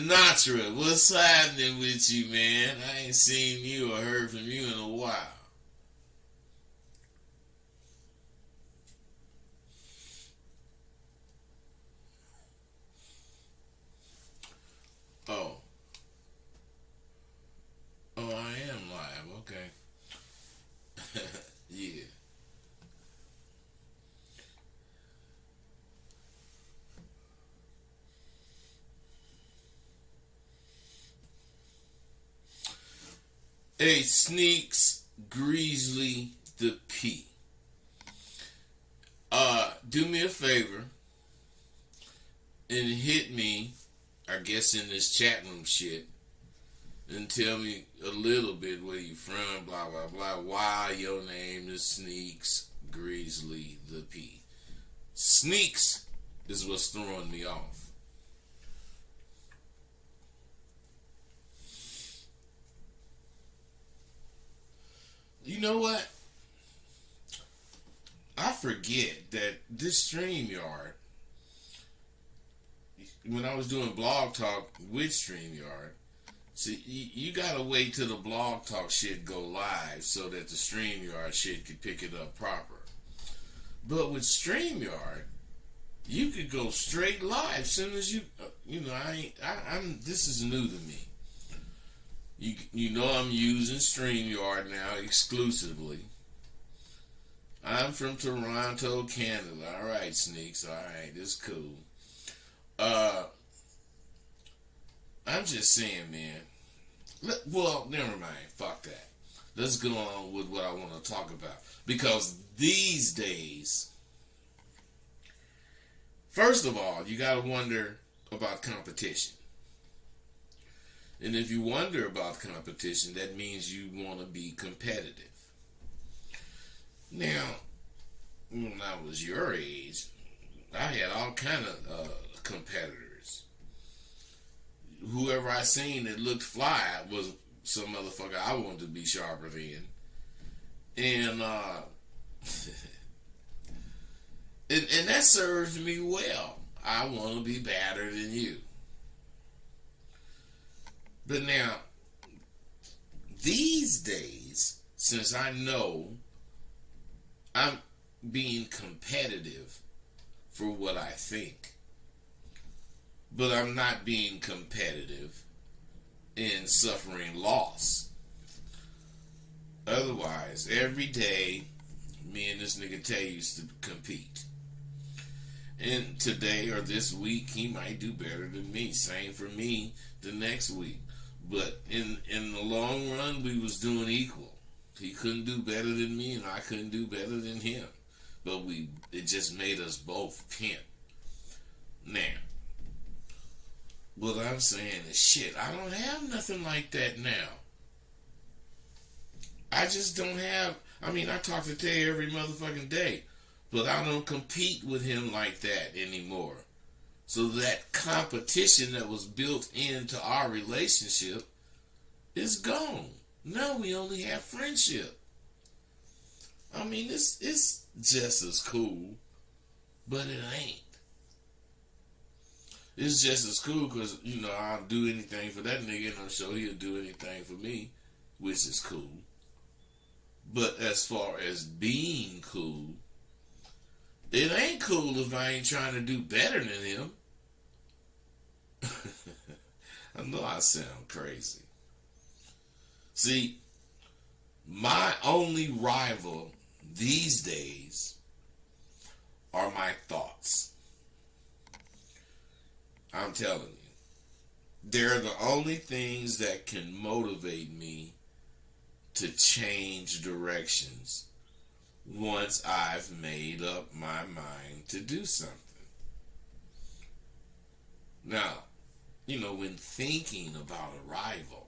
Sinatra, what's happening with you, man? I ain't seen you or heard from you in a while. Oh, oh, I am live. Okay. Yeah. Hey, Sneaks Greasley the P. Do me a favor and hit me, I guess in this chat room shit, and tell me a little bit where you from, blah blah blah. Why your name is Sneaks Greasley the P. Sneaks is what's throwing me off. You know what? I forget that this StreamYard, when I was doing Blog Talk with StreamYard, see, you gotta wait till the Blog Talk shit go live so that the StreamYard shit can pick it up proper. But with StreamYard, you could go straight live soon as I'm. This is new to me. You know I'm using StreamYard now exclusively. I'm from Toronto, Canada. All right, Sneaks. All right, this is cool. Uh, I'm just saying, man. Well, never mind. Fuck that. Let's go on with what I want to talk about. Because these days, first of all, you got to wonder about competition. And if you wonder about competition, that means you want to be competitive. Now, when I was your age, I had all kind of competitors. Whoever I seen that looked fly was some motherfucker I wanted to be sharper than. And and that serves me well. I want to be better than you. But now, these days, since I know I'm being competitive for what I think, but I'm not being competitive in suffering loss. Otherwise, every day, me and this nigga Tay used to compete. And today or this week, he might do better than me. Same for me the next week. But in the long run, we was doing equal. He couldn't do better than me, and I couldn't do better than him. But it just made us both pimp. Now, what I'm saying is, shit, I don't have nothing like that now. I just don't have. I mean, I talk to Tay every motherfucking day, but I don't compete with him like that anymore. So that competition that was built into our relationship is gone. Now we only have friendship. I mean, it's just as cool, but it ain't. It's just as cool because, I'll do anything for that nigga and I'm sure he'll do anything for me, which is cool. But as far as being cool, it ain't cool if I ain't trying to do better than him. I know I sound crazy. See, my only rival these days are my thoughts. I'm telling you. They're the only things that can motivate me to change directions once I've made up my mind to do something. Now, when thinking about a rival,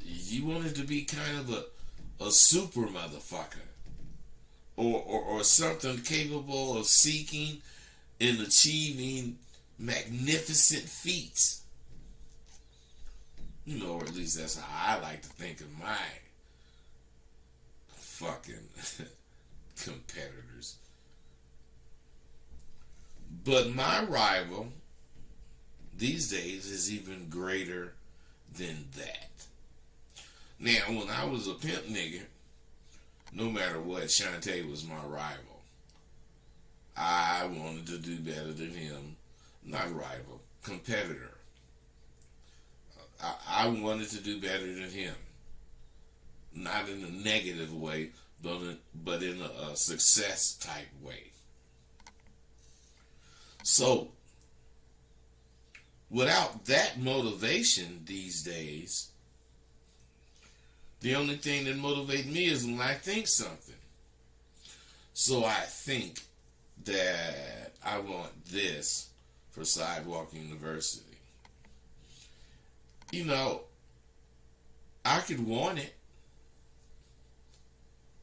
you want it to be kind of a super motherfucker. Or something capable of seeking and achieving magnificent feats. Or at least that's how I like to think of my fucking competitors. But my rival these days is even greater than that. Now, when I was a pimp nigga, no matter what, Shantae was my rival. I wanted to do better than him. Not rival, competitor. I wanted to do better than him. Not in a negative way, but in a success type way. So, without that motivation these days, the only thing that motivates me is when I think something. So I think that I want this for Sidewalk University. You know, I could want it,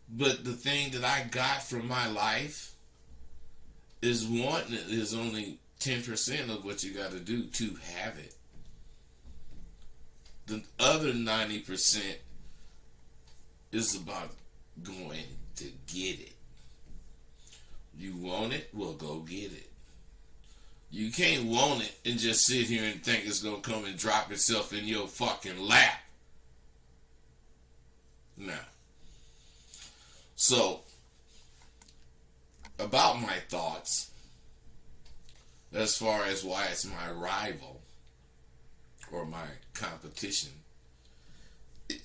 but the thing that I got from my life is wanting it is only 10% of what you got to do to have it. The other 90% is about going to get it. You want it? Well, go get it. You can't want it and just sit here and think it's going to come and drop itself in your fucking lap. Nah. So, about my thoughts, as far as why it's my rival or my competition,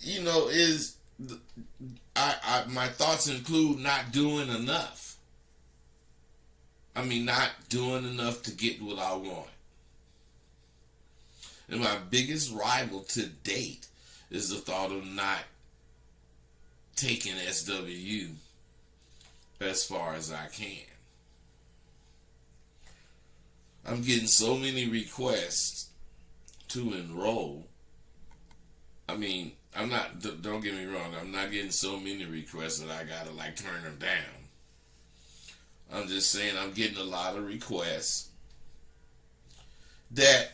you know, is my thoughts include not doing enough. I mean, not doing enough to get what I want. And my biggest rival to date is the thought of not taking SWU as far as I can. I'm getting so many requests to enroll. I mean, don't get me wrong, I'm not getting so many requests that I gotta like turn them down. I'm just saying I'm getting a lot of requests that,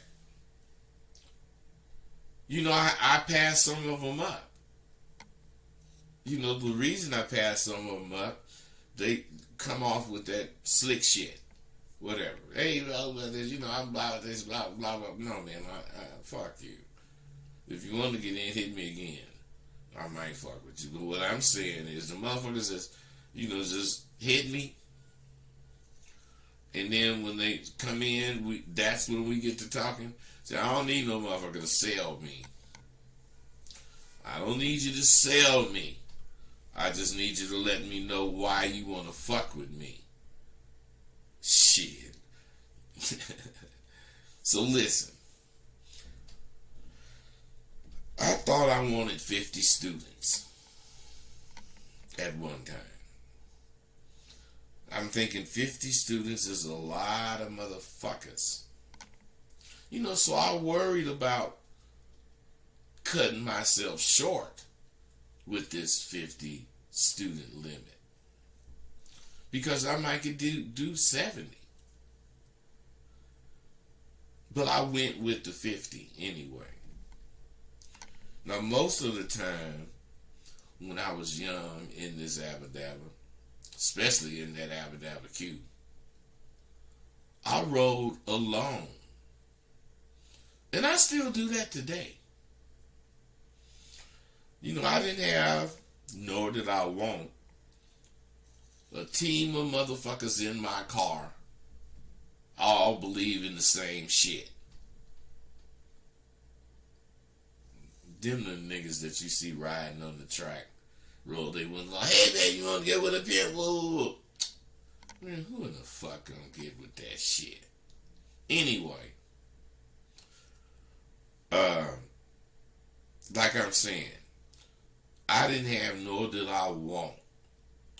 you know, I pass some of them up. You know, the reason I pass some of them up, they come off with that slick shit. Whatever. Hey, you know, I'm blah, this, blah, blah, blah. No, man, fuck you. If you want to get in, hit me again. I might fuck with you. But what I'm saying is the motherfuckers that's, you know, just hit me. And then when they come in, that's when we get to talking. So I don't need no motherfucker to sell me. I don't need you to sell me. I just need you to let me know why you want to fuck with me. Shit. So listen. I thought I wanted 50 students at one time. I'm thinking 50 students is a lot of motherfuckers. You know, so I worried about cutting myself short with this 50 student limit. Because I might could do 70. But I went with the 50 anyway. Now, most of the time, when I was young in this Abba-Dabba, especially in that Abba-Dabba Q, I rode alone. And I still do that today. You know, I didn't have, nor did I want, a team of motherfuckers in my car all believe in the same shit. Them the niggas that you see riding on the track. Roll, they wouldn't like, hey man, you wanna get with a pimp? Whoa. Man, who in the fuck gonna get with that shit? Anyway, like I'm saying, I didn't have, nor did I want,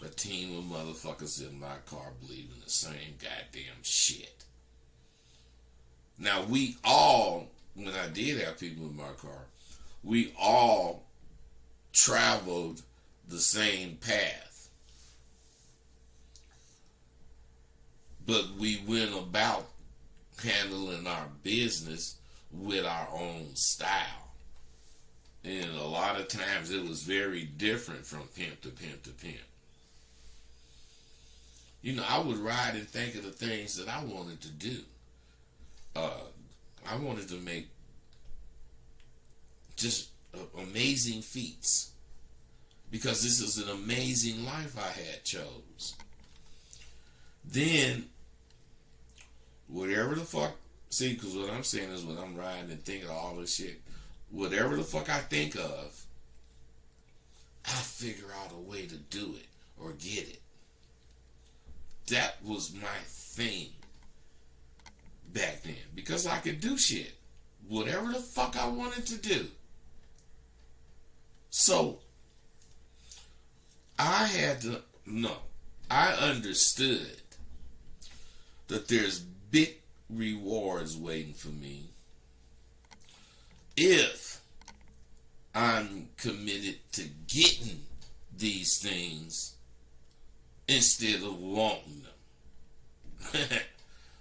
a team of motherfuckers in my car believing the same goddamn shit. Now, we all, when I did have people in my car, we all traveled the same path. But we went about handling our business with our own style. And a lot of times it was very different from pimp to pimp to pimp. You know, I would ride and think of the things that I wanted to do. I I wanted to make just amazing feats, because this is an amazing life I had chose. Then, whatever the fuck, see, because what I'm saying is when I'm riding and thinking of all this shit, whatever the fuck I think of, I figure out a way to do it or get it. That was my thing back then, because I could do shit, whatever the fuck I wanted to do. So, I had to know, I understood that there's big rewards waiting for me if I'm committed to getting these things instead of wanting them.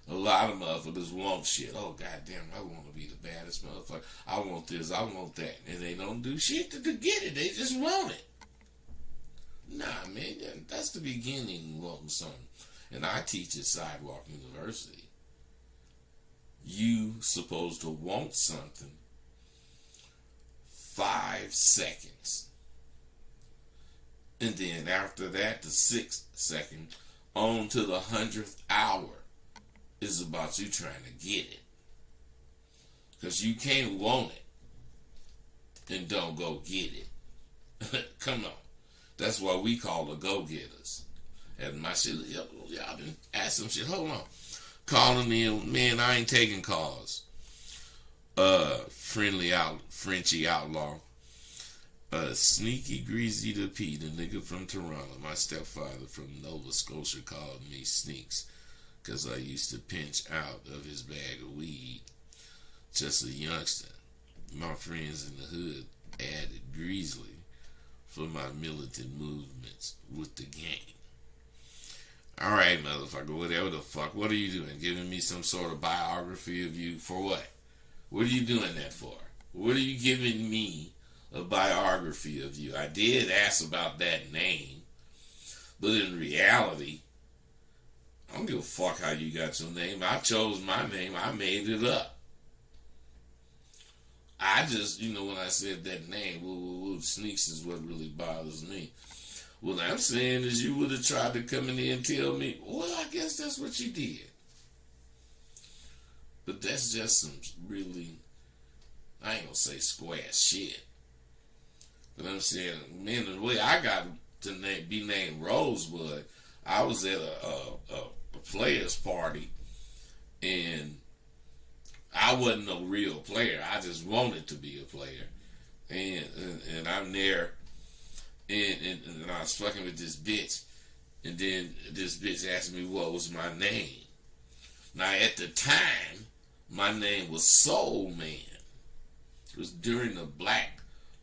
A lot of motherfuckers want shit. Oh, goddamn, I want to be the baddest motherfucker. I want this, I want that. And they don't do shit to get it. They just want it. Nah, man, that's the beginning of wanting something. And I teach at Sidewalk University. You supposed to want something 5 seconds. And then after that, the 6th second, on to the 100th hour is about you trying to get it. Because you can't want it and don't go get it. Come on. That's why we call the go-getters. And my shit, y'all been asking some shit. Hold on. Calling in, man, I ain't taking calls. Frenchy outlaw. Sneaky Greasy the P, the nigga from Toronto. My stepfather from Nova Scotia called me Sneaks, because I used to pinch out of his bag of weed. Just a youngster. My friends in the hood added Greasley for my militant movements with the gang. Alright, motherfucker, whatever the fuck. What are you doing? Giving me some sort of biography of you for what? What are you doing that for? What are you giving me a biography of you? I did ask about that name, but in reality, I don't give a fuck how you got your name. I chose my name. I made it up. I just, when I said that name, Sneaks is what really bothers me. What I'm saying is you would have tried to come in here and tell me, well, I guess that's what you did. But that's just some really, I ain't gonna say square shit. But I'm saying, man, the way I got to be named Rosebud, I was at a players party, and I wasn't no real player. I just wanted to be a player. And I'm there, and I was fucking with this bitch, and then this bitch asked me what was my name. Now, at the time, my name was Soul Man. It was during the black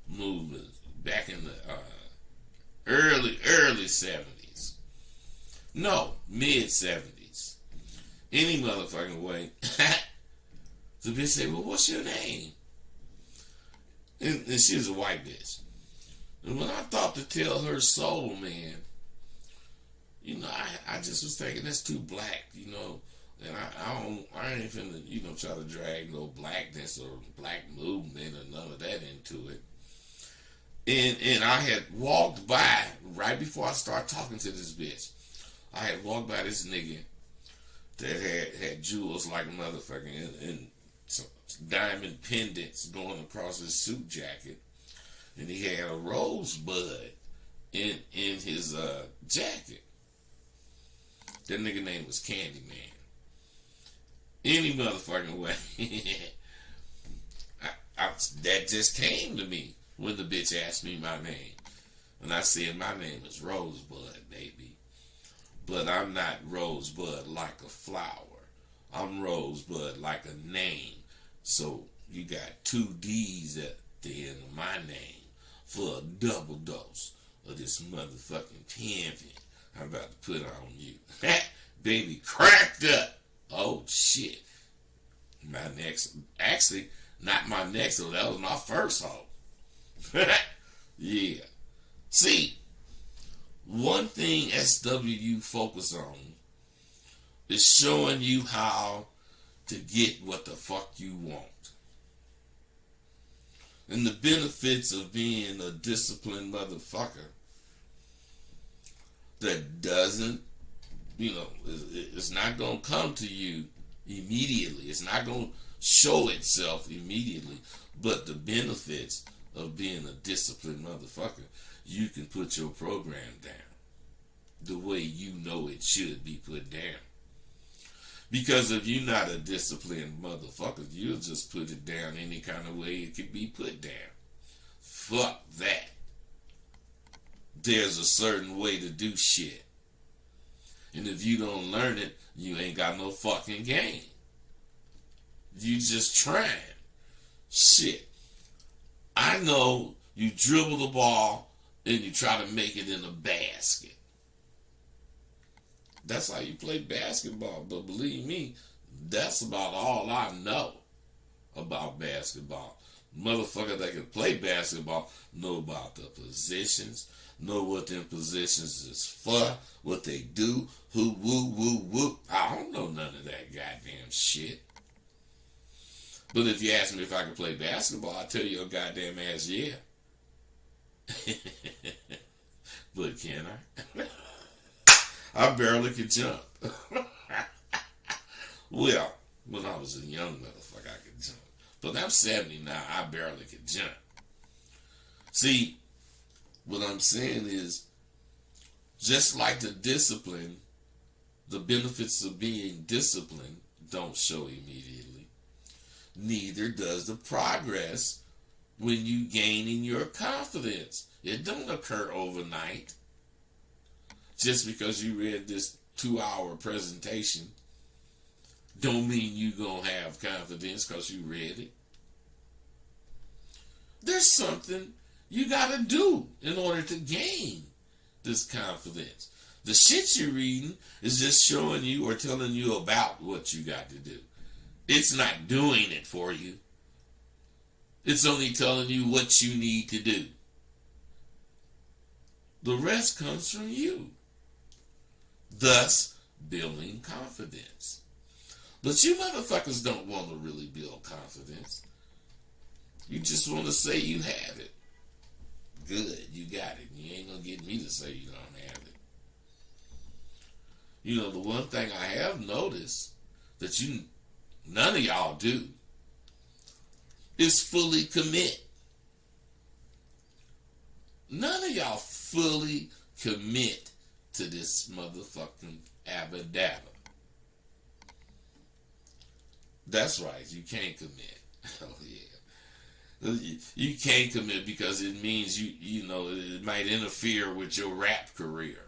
movement back in the early 70s. No, mid 70s. Any motherfucking way. The bitch said, well, what's your name? And she was a white bitch. And when I thought to tell her Soul Man, I just was thinking that's too black, and I ain't finna, try to drag no blackness or black movement or none of that into it. And I had walked by, right before I started talking to this bitch, I had walked by this nigga that had jewels like a motherfucker and some diamond pendants going across his suit jacket. And he had a rosebud in his jacket. That nigga name was Candyman. Any motherfucking way. That just came to me when the bitch asked me my name. And I said, my name is Rosebud, baby. But I'm not Rosebud like a flower. I'm Rosebud like a name. So you got 2 D's at the end of my name for a double dose of this motherfucking pimpin' I'm about to put on you. Baby cracked up. Oh, shit. My next, actually, not my next, so that was my first hoe. Yeah. See, one thing SWU focus on is showing you how to get what the fuck you want. And the benefits of being a disciplined motherfucker that doesn't, it's not going to come to you immediately. It's not going to show itself immediately. But the benefits of being a disciplined motherfucker, you can put your program down the way you know it should be put down. Because if you're not a disciplined motherfucker, you'll just put it down any kind of way it can be put down. Fuck that. There's a certain way to do shit. And if you don't learn it, you ain't got no fucking game. You just trying. Shit. I know you dribble the ball and you try to make it in a basket. That's how you play basketball. But believe me, that's about all I know about basketball. Motherfucker that can play basketball know about the positions, know what them positions is for, what they do, who, woo, woo, woo. I don't know none of that goddamn shit. But if you ask me if I can play basketball, I tell your goddamn ass, yeah. But can I? I barely could jump. Well, when I was a young motherfucker, I could jump. But I'm 70 now, I barely could jump. See, what I'm saying is, just like the discipline, the benefits of being disciplined don't show immediately. Neither does the progress when you gain in your confidence. It don't occur overnight. Just because you read this 2-hour presentation don't mean you gonna have confidence because you read it. There's something you gotta do in order to gain this confidence. The shit you're reading is just showing you or telling you about what you got to do. It's not doing it for you. It's only telling you what you need to do. The rest comes from you. Thus, building confidence. But you motherfuckers don't want to really build confidence. You just want to say you have it. Good, you got it. You ain't going to get me to say you don't have it. You know, the one thing I have noticed that none of y'all do is fully commit. None of y'all fully commit to this motherfucking abba-dabba. That's right, you can't commit. Oh yeah. You can't commit because it means you know it might interfere with your rap career.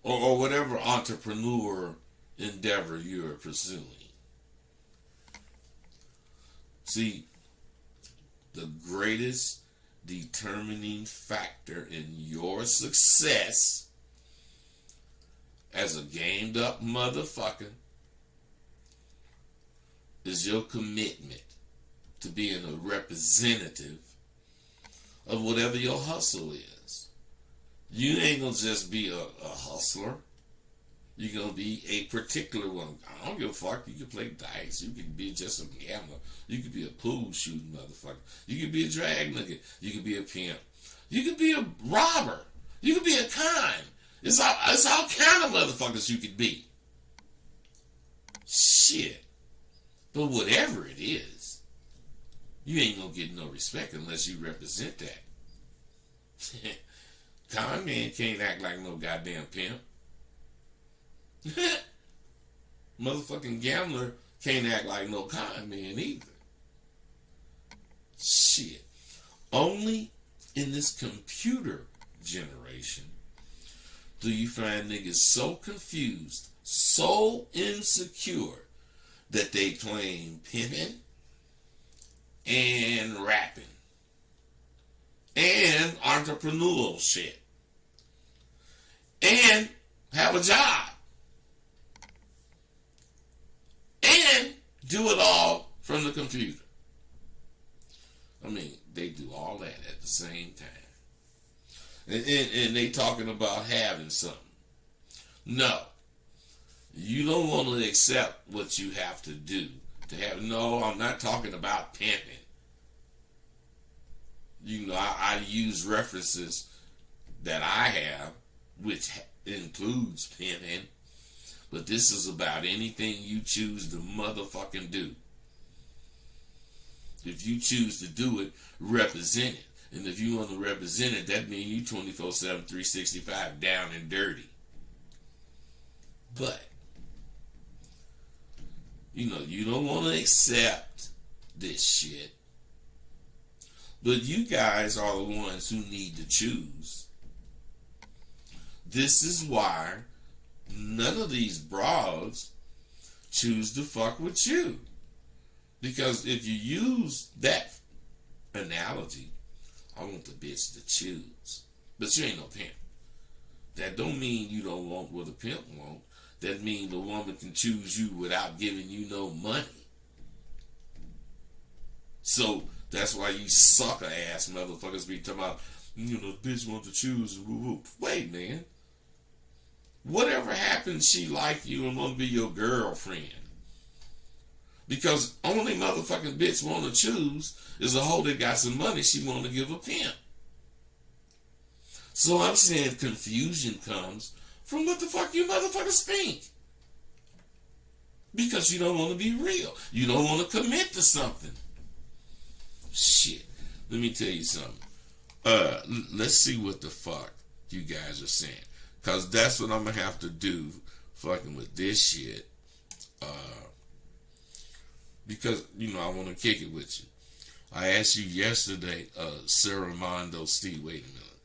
Or whatever entrepreneur endeavor you're pursuing. See, the greatest determining factor in your success as a gamed up motherfucker is your commitment to being a representative of whatever your hustle is. You ain't gonna just be a hustler. You're gonna be a particular one. I don't give a fuck. You can play dice. You can be just a gambler. You could be a pool shooting motherfucker. You could be a drag nigga. You could be a pimp. You could be a robber. You could be a con. It's all kind of motherfuckers you could be. Shit. But whatever it is, you ain't gonna get no respect unless you represent that. Con man can't act like no goddamn pimp. Motherfucking gambler can't act like no con man either. Shit. Only in this computer generation do you find niggas so confused, so insecure that they claim pimping and rapping and entrepreneurial shit and have a job and do it all from the computer. I mean, they do all that at the same time. And they talking about having something. No. You don't want to accept what you have to do to have. No, I'm not talking about pimping. You know, I use references that I have, which includes pimping, but this is about anything you choose to motherfucking do. If you choose to do it, represent it. And if you want to represent it, that means you 24/7, 365, down and dirty. But, you know, you don't want to accept this shit. But you guys are the ones who need to choose. This is why none of these broads choose to fuck with you. Because if you use that analogy, I want the bitch to choose. But you ain't no pimp. That don't mean you don't want what a pimp wants. That means the woman can choose you without giving you no money. So that's why you sucker ass motherfuckers be talking about, you know, the bitch wants to choose. Wait, man. Whatever happens, she like you and want to be your girlfriend. Because only motherfucking bitch want to choose is a hoe that got some money she want to give a pimp. So I'm saying confusion comes from what the fuck you motherfuckers think. Because you don't want to be real. You don't want to commit to something. Shit. Let me tell you something. Let's see what the fuck you guys are saying. Because that's what I'm going to have to do fucking with this shit. Because, you know, I want to kick it with you. I asked you yesterday, Sarah Mondo Steve, wait a minute.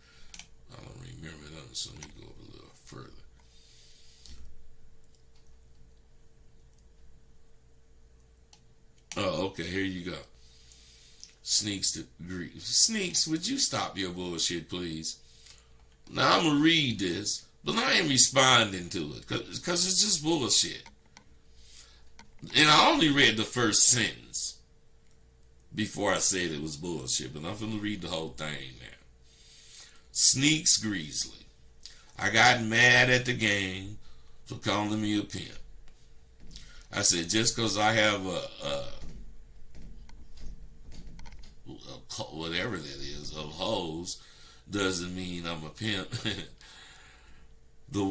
I don't remember that, so let me go up a little further. Oh, okay, here you go. Sneaks, would you stop your bullshit, please? Now, I'm going to read this, but I ain't responding to it, because it's just bullshit. And I only read the first sentence before I said it was bullshit, but I'm going to read the whole thing now. Sneaks Greasley. I got mad at the game for calling me a pimp. I said, just because I have a whatever that is, of hoes, doesn't mean I'm a pimp. The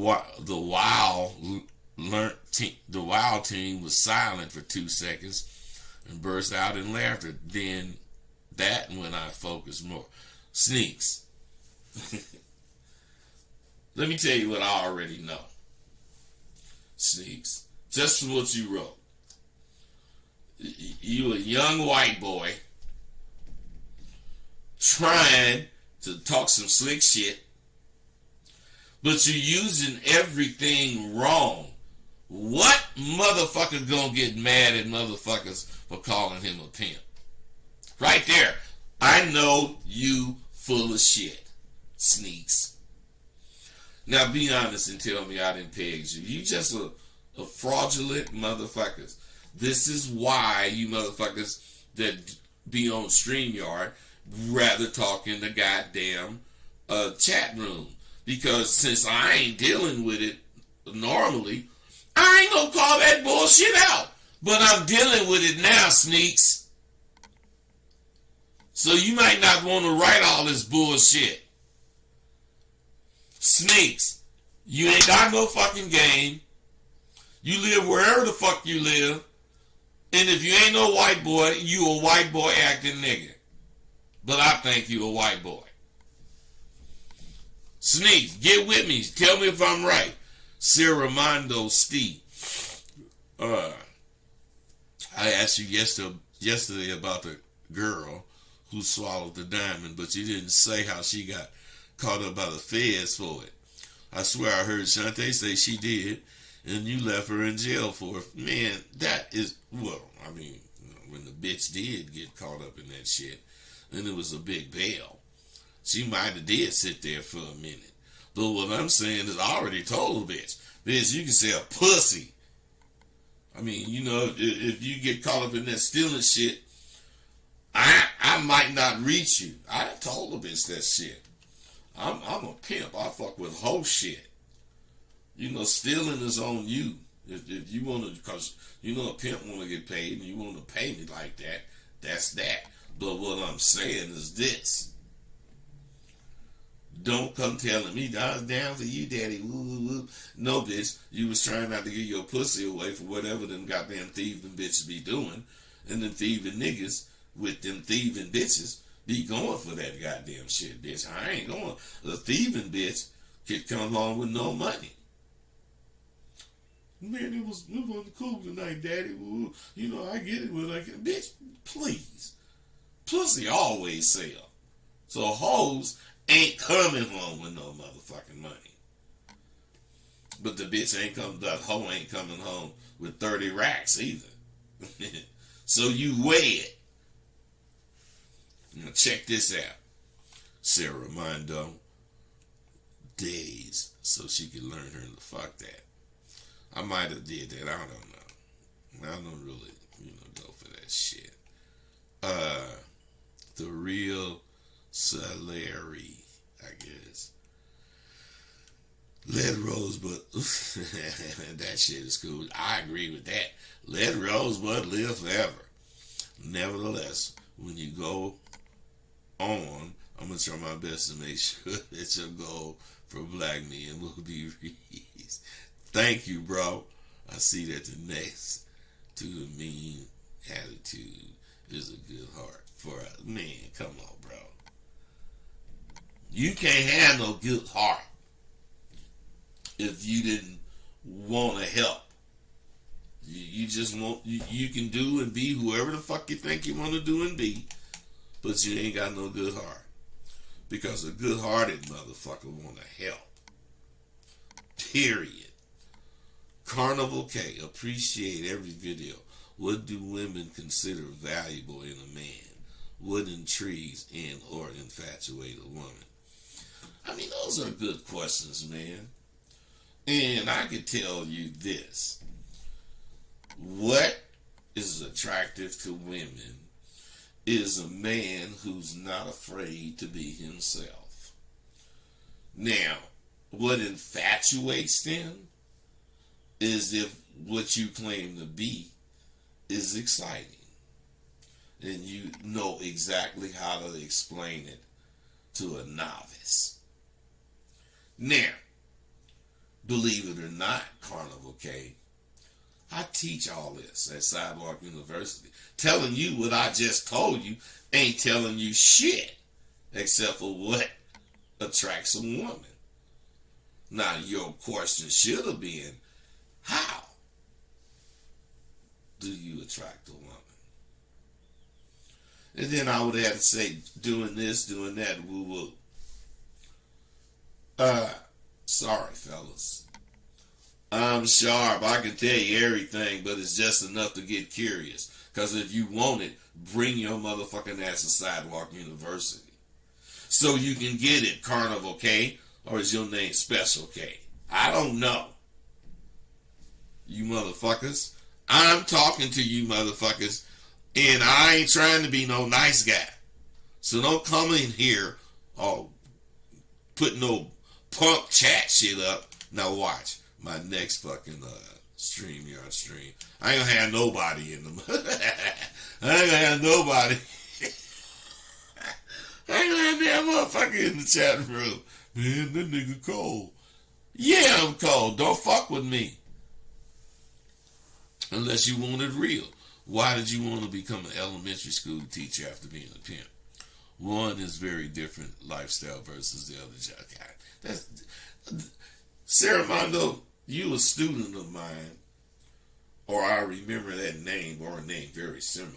Wild team was silent for 2 seconds and burst out in laughter. Then that when I focused more. Sneaks. Let me tell you what I already know. Sneaks. Just from what you wrote. You a young white boy trying to talk some slick shit, but you're using everything wrong. What motherfucker gonna get mad at motherfuckers for calling him a pimp? Right there. I know you full of shit, Sneaks. Now be honest and tell me I didn't peg you. You just a fraudulent motherfuckers. This is why you motherfuckers that be on StreamYard rather talk in the goddamn chat room. Because since I ain't dealing with it normally, I ain't gonna call that bullshit out. But I'm dealing with it now, Sneaks. So you might not want to write all this bullshit. Sneaks, you ain't got no fucking game. You live wherever the fuck you live. And if you ain't no white boy, you a white boy acting nigga. But I think you a white boy. Sneaks, get with me. Tell me if I'm right. Sarah Mondo Steve. I asked you yesterday about the girl who swallowed the diamond, but you didn't say how she got caught up by the feds for it. I swear I heard Shantae say she did, and you left her in jail for it. Man, that is, well, I mean, when the bitch did get caught up in that shit, and it was a big bail, she might have did sit there for a minute. But what I'm saying is I already told the bitch, you can say a pussy. I mean, you know, if you get caught up in that stealing shit, I might not reach you. I told the bitch that shit. I'm a pimp. I fuck with whole shit. You know, stealing is on you. If you want to, because you know a pimp want to get paid and you want to pay me like that, that's that. But what I'm saying is this. Don't come telling me, I was down for you, daddy. Woo, woo, woo. No, bitch. You was trying not to give your pussy away for whatever them goddamn thieving bitches be doing. And them thieving niggas with them thieving bitches be going for that goddamn shit, bitch. I ain't going. The thieving bitch could come home with no money. Man, it was cool tonight, daddy. Woo. You know, I get it when I can. Bitch, please. Pussy always sell. So hoes ain't coming home with no motherfucking money. But the bitch ain't coming, the hoe ain't coming home with 30 racks either. So you weigh it. Now check this out. Sarah Mondo days so she could learn her to fuck that. I might have did that. I don't know. I don't really, go for that shit. The real Salary, I guess. Let Rosebud, that shit is cool. I agree with that. Let Rosebud live forever. Nevertheless, when you go on, I'm going to try my best to make sure that your goal for black men will be reached. Thank you, bro. I see that the next to a mean attitude is a good heart for a man. Come on, bro. You can't have no good heart if you didn't want to help. You just want, you can do and be whoever the fuck you think you want to do and be, but you ain't got no good heart. Because a good-hearted motherfucker want to help. Period. Carnival K, appreciate every video. What do women consider valuable in a man? What intrigues and or infatuate a woman? I mean, those are good questions, man. And I can tell you this. What is attractive to women is a man who's not afraid to be himself. Now, what infatuates them is if what you claim to be is exciting. And you know exactly how to explain it to a novice. Now, believe it or not, Carnival K, I teach all this at Sidewalk University. Telling you what I just told you ain't telling you shit except for what attracts a woman. Now, your question should have been, how do you attract a woman? And then I would have to say, doing this, doing that, woo-woo. Sorry, fellas. I'm sharp. I can tell you everything, but it's just enough to get curious. Because if you want it, bring your motherfucking ass to Sidewalk University. So you can get it, Carnival K, or is your name Special K? I don't know. You motherfuckers. I'm talking to you motherfuckers, and I ain't trying to be no nice guy. So don't come in here, put no punk chat shit up. Now watch my next fucking StreamYard stream. I ain't gonna have nobody in them. I ain't gonna have nobody. I ain't gonna have that motherfucker in the chat room. Man, that nigga cold. Yeah, I'm cold. Don't fuck with me. Unless you want it real. Why did you want to become an elementary school teacher after being a pimp? One is very different lifestyle versus the other job. That's Sarah Mondo, you a student of mine, or I remember that name or a name very similar.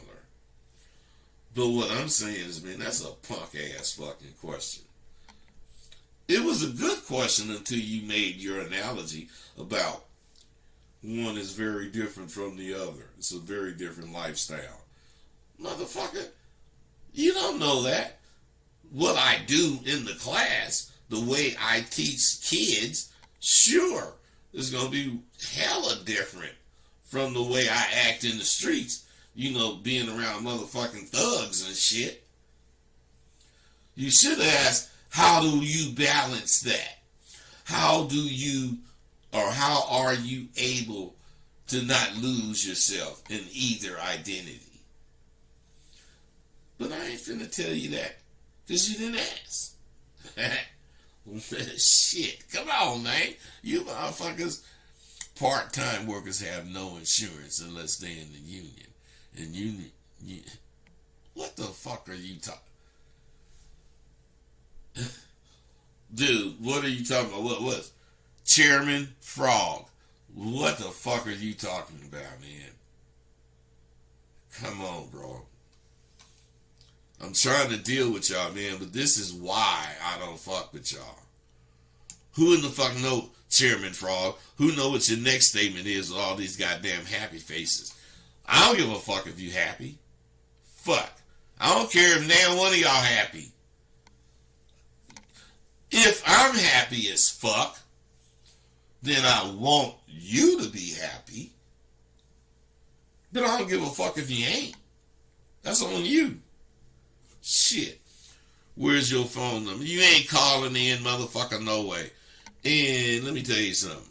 But what I'm saying is, man, that's a punk ass fucking question. It was a good question until you made your analogy about one is very different from the other. It's a very different lifestyle. Motherfucker, you don't know that. What I do in the class, the way I teach kids, sure, is going to be hella different from the way I act in the streets. You know, being around motherfucking thugs and shit. You should have asked, how do you balance that? How are you able to not lose yourself in either identity. But I ain't finna tell you that because you didn't ask. Shit, come on, man. You motherfuckers, part-time workers have no insurance unless they're in the union. And you what the fuck are you talking? Dude, what are you talking about? What? Chairman Frog. What the fuck are you talking about, man? Come on, bro. I'm trying to deal with y'all, man, but this is why I don't fuck with y'all. Who in the fuck know, Chairman Frog? Who know what your next statement is with all these goddamn happy faces? I don't give a fuck if you happy. Fuck. I don't care if now one of y'all happy. If I'm happy as fuck, then I want you to be happy. But I don't give a fuck if you ain't. That's on you. Shit. Where's your phone number? You ain't calling in, motherfucker, no way. And let me tell you something.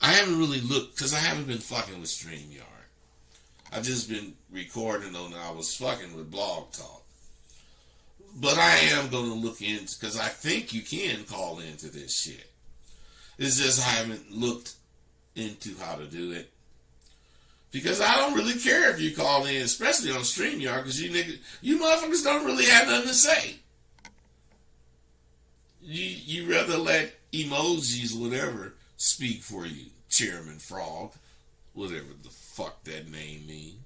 I haven't really looked, because I haven't been fucking with StreamYard. I've just been recording on I was fucking with Blog Talk. But I am going to look into, because I think you can call into this shit. It's just I haven't looked into how to do it. Because I don't really care if you call in, especially on StreamYard, because you motherfuckers don't really have nothing to say. You rather let emojis, whatever, speak for you. Chairman Frog, whatever the fuck that name mean.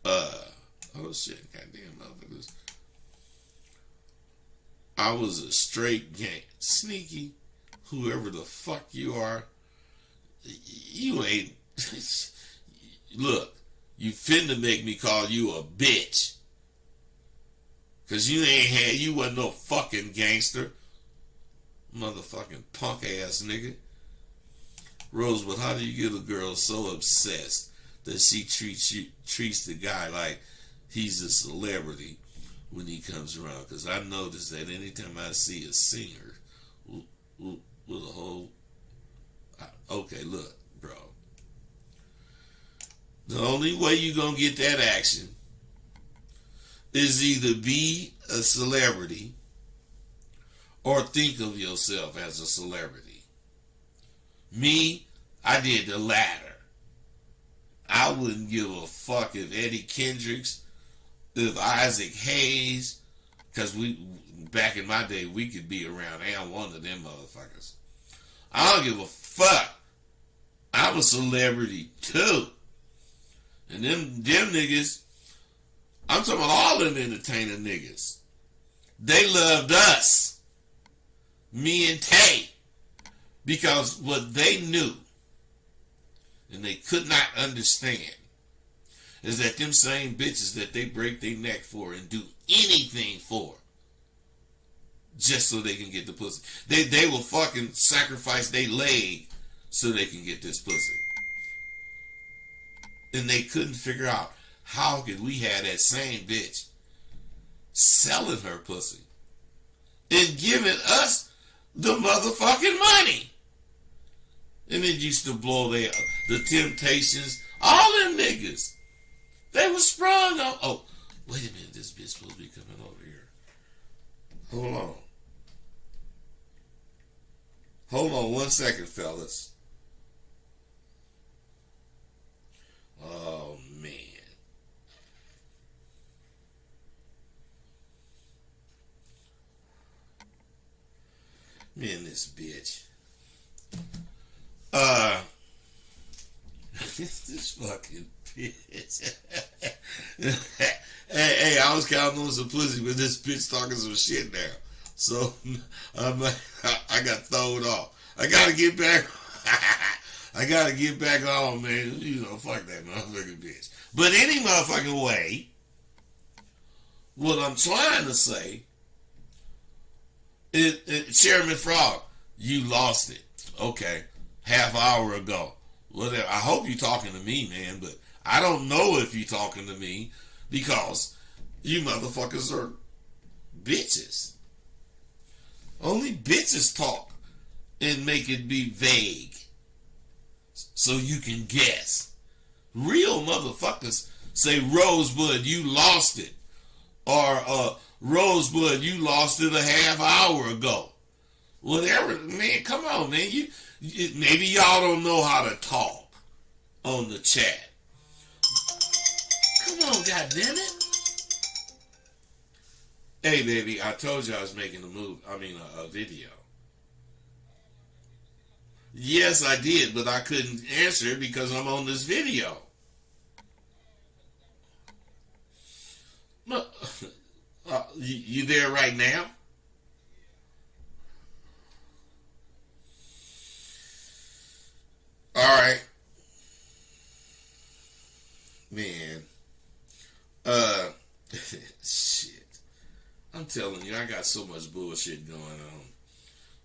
Oh shit, goddamn motherfuckers. I was a straight gang. Sneaky, whoever the fuck you are, you ain't. Look, you finna make me call you a bitch. Cause you wasn't no fucking gangster. Motherfucking punk ass nigga. Rosewood, how do you get a girl so obsessed that she treats the guy like he's a celebrity when he comes around? Cause I noticed that anytime I see a singer with a whole... Okay, look, bro. The only way you gonna get that action is either be a celebrity or think of yourself as a celebrity. Me, I did the latter. I wouldn't give a fuck if Eddie Kendricks, if Isaac Hayes, because back in my day, we could be around and one of them motherfuckers. I don't give a fuck. I'm a celebrity too. And them niggas, I'm talking about all them entertainer niggas. They loved us. Me and Tay. Because what they knew, and they could not understand, is that them same bitches that they break their neck for and do anything for, just so they can get the pussy. They will fucking sacrifice their leg so they can get this pussy. And they couldn't figure out how could we have that same bitch selling her pussy and giving us the motherfucking money. And it used to blow the Temptations, all them niggas. They were sprung on. Oh, wait a minute, this bitch supposed to be coming over here. Hold on. Hold on 1 second, fellas. Oh, man. Man, this bitch. This fucking bitch. hey, I was counting on some pussy, but this bitch talking some shit now. So, I got thrown off. I gotta get back. I gotta get back on, man. You know, fuck that motherfucking bitch. But any motherfucking way, what I'm trying to say is, Chairman Frog, you lost it. Okay, half hour ago. Whatever. I hope you're talking to me, man, but I don't know if you're talking to me because you motherfuckers are bitches. Only bitches talk and make it be vague. so you can guess. Real motherfuckers say, Rosebud, you lost it. Or, Rosebud, you lost it a half hour ago. Whatever, man, come on, man. Maybe y'all don't know how to talk on the chat. Come on, goddammit. Hey, baby, I told you I was making a video. Yes, I did, but I couldn't answer it because I'm on this video. You there right now? All right. Man. Shit. I'm telling you, I got so much bullshit going on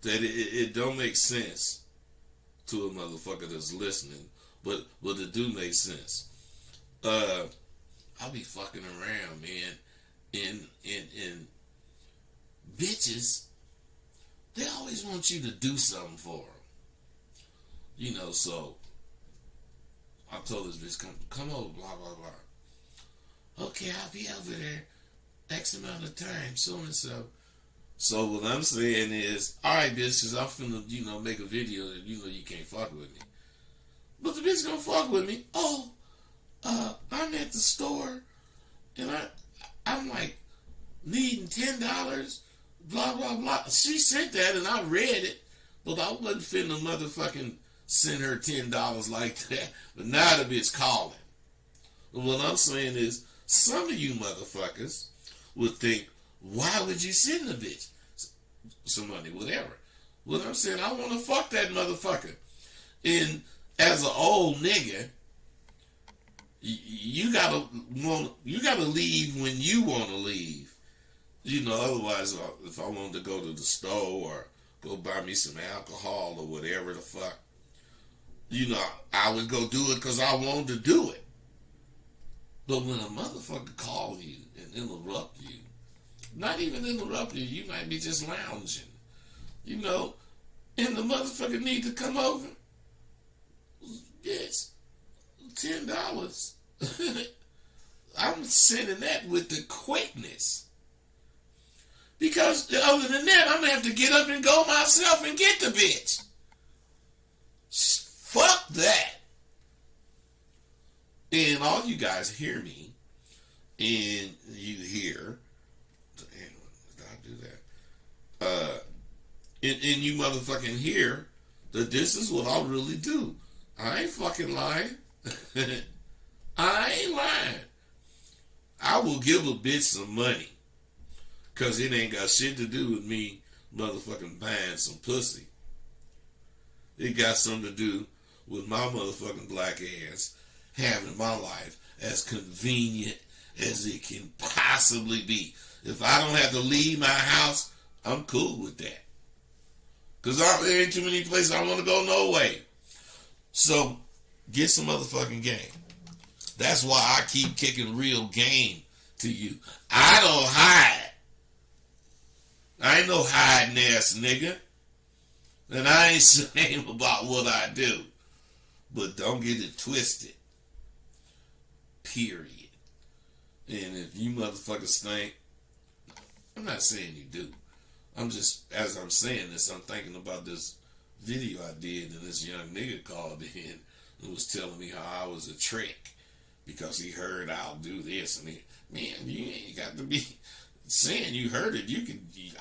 that it don't make sense to a motherfucker that's listening, but it do make sense. I'll be fucking around, man, and bitches, they always want you to do something for them. You know, so I told this bitch, come over, blah, blah, blah. Okay, I'll be over there X amount of time, so and so. So what I'm saying is, alright, bitch, cause I'm finna, make a video that you can't fuck with me. But the bitch gonna fuck with me. Oh, I'm at the store and I'm like needing $10, blah blah blah. She sent that and I read it, but I wasn't finna motherfucking send her $10 like that. But now the bitch calling. What I'm saying is, some of you motherfuckers would think, why would you send the bitch some money, whatever? What I'm saying, I want to fuck that motherfucker. And as an old nigga, you gotta leave when you want to leave. Otherwise, if I wanted to go to the store or go buy me some alcohol or whatever the fuck, I would go do it because I wanted to do it. But when a motherfucker call you and interrupt you, not even interrupt you, you might be just lounging, and the motherfucker need to come over. Bitch, $10. I'm sending that with the quickness. Because other than that, I'm going to have to get up and go myself and get the bitch. Fuck that. And all you guys hear me, and you hear, damn, did I do that? And you motherfucking hear that this is what I'll really do. I ain't fucking lying. I ain't lying. I will give a bitch some money, because it ain't got shit to do with me motherfucking buying some pussy. It got something to do with my motherfucking black ass having my life as convenient as it can possibly be. If I don't have to leave my house, I'm cool with that. Because there ain't too many places I want to go no way. So, get some motherfucking game. That's why I keep kicking real game to you. I don't hide. I ain't no hiding ass nigga. And I ain't saying about what I do. But don't get it twisted. Period. And if you motherfuckers think, I'm not saying you do. I'm just, as I'm saying this, I'm thinking about this video I did, and this young nigga called in and was telling me how I was a trick because he heard I'll do this. And man, you ain't got to be saying you heard it.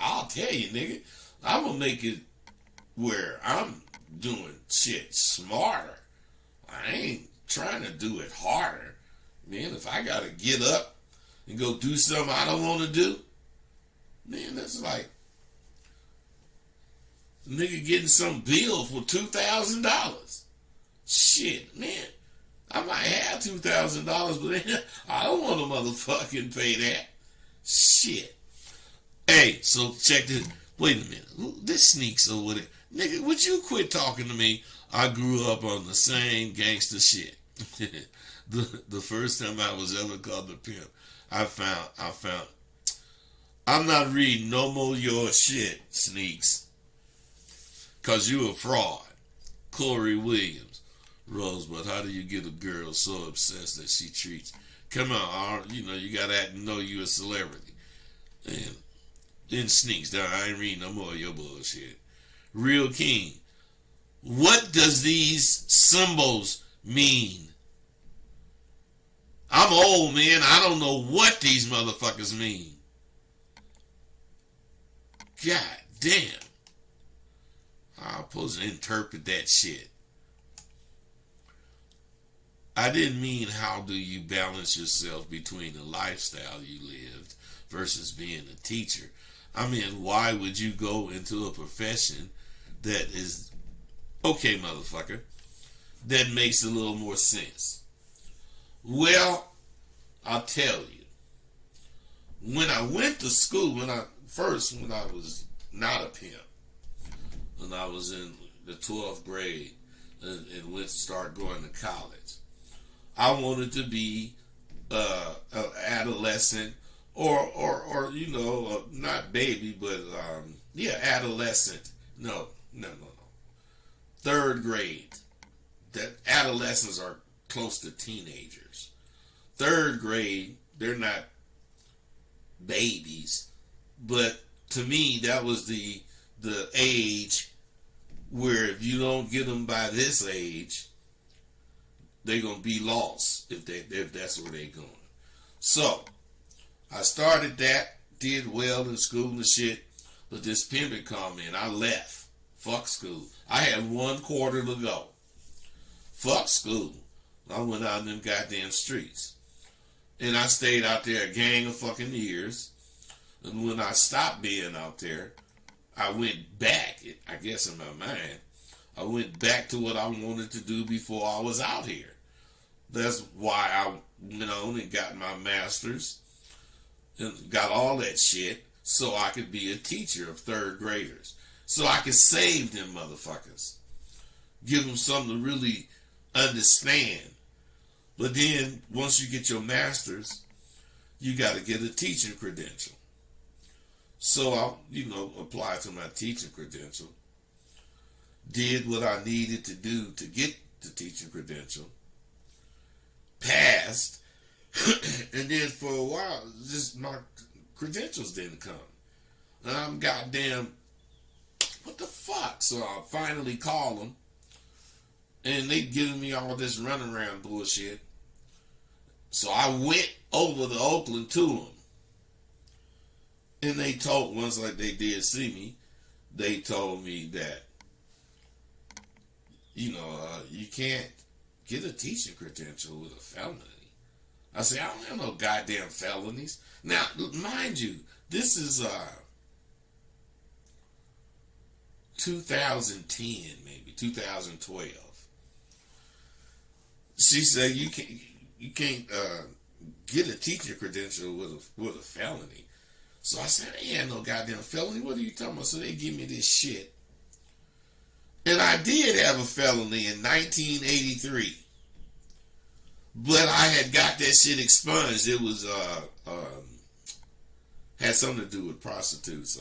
I'll tell you, nigga, I'm going to make it where I'm doing shit smarter. I ain't trying to do it harder. Man, if I got to get up and go do something I don't want to do, man, that's like nigga getting some bill for $2,000. Shit, man. I might have $2,000, but I don't want to motherfucking pay that. Shit. Hey, so check this. Wait a minute. This sneaks over there. Nigga, would you quit talking to me? I grew up on the same gangster shit. The first time I was ever called a pimp, I found, I'm not reading no more your shit, Sneaks. Cause you a fraud. Corey Williams. Rosebud, how do you get a girl so obsessed that she treats? Come on, you gotta act know you a celebrity. And then sneaks down. I ain't reading no more of your bullshit. Real King, what does these symbols mean? I'm old, man. I don't know what these motherfuckers mean. God damn. I'm supposed to interpret that shit. I didn't mean how do you balance yourself between the lifestyle you lived versus being a teacher. I mean, why would you go into a profession that is, okay, motherfucker, that makes a little more sense? Well, I'll tell you. When I went to school, when I was not a pimp, when I was in the 12th grade and went to start going to college, I wanted to be an adolescent or not baby, but adolescent. No. Third grade. That adolescents are close to teenagers. Third grade, they're not babies, but to me that was the age where if you don't get them by this age, they're gonna be lost if that's where they're going. So I started that, did well in school and shit, but this pimping called me and I left. Fuck school. I had 1 quarter to go. Fuck school. I went out in them goddamn streets. And I stayed out there a gang of fucking years. And when I stopped being out there, I went back, I guess in my mind, I went back to what I wanted to do before I was out here. That's why I went on and got my master's and got all that shit so I could be a teacher of third graders. So I could save them motherfuckers. Give them something to really understand. But then, once you get your master's, you got to get a teaching credential. So I, applied to my teaching credential. Did what I needed to do to get the teaching credential. Passed. And then for a while, just my credentials didn't come. And I'm goddamn, what the fuck? So I finally called them. And they giving me all this runaround bullshit. So I went over to Oakland to them. And they told, once like they did see me, they told me that, you can't get a teaching credential with a felony. I said, I don't have no goddamn felonies. Now, mind you, this is 2010, maybe 2012. She said you can't get a teacher credential with a felony. So I said, I ain't had no goddamn felony. What are you talking about? So they give me this shit. And I did have a felony in 1983. But I had got that shit expunged. It was had something to do with prostitutes.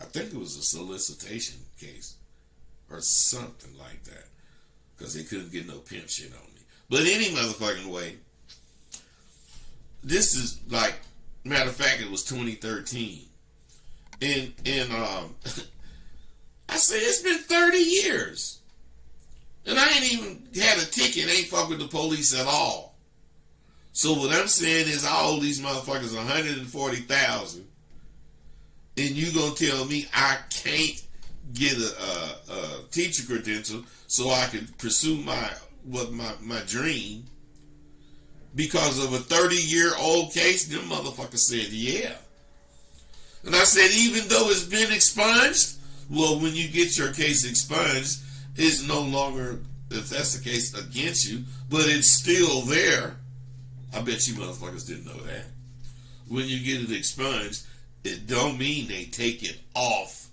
I think it was a solicitation case or something like that. Because they couldn't get no pimp shit on me. But any motherfucking way, this is like, matter of fact, it was 2013. And I said, it's been 30 years. And I ain't even had a ticket, ain't fuck with the police at all. So what I'm saying is I owe these motherfuckers $140,000. And you gonna tell me I can't get a teacher credential so I can pursue my dream because of a 30-year-old case? Them motherfuckers said, yeah. And I said, even though it's been expunged, well, when you get your case expunged, it's no longer, if that's the case, against you, but it's still there. I bet you motherfuckers didn't know that. When you get it expunged, it don't mean they take it off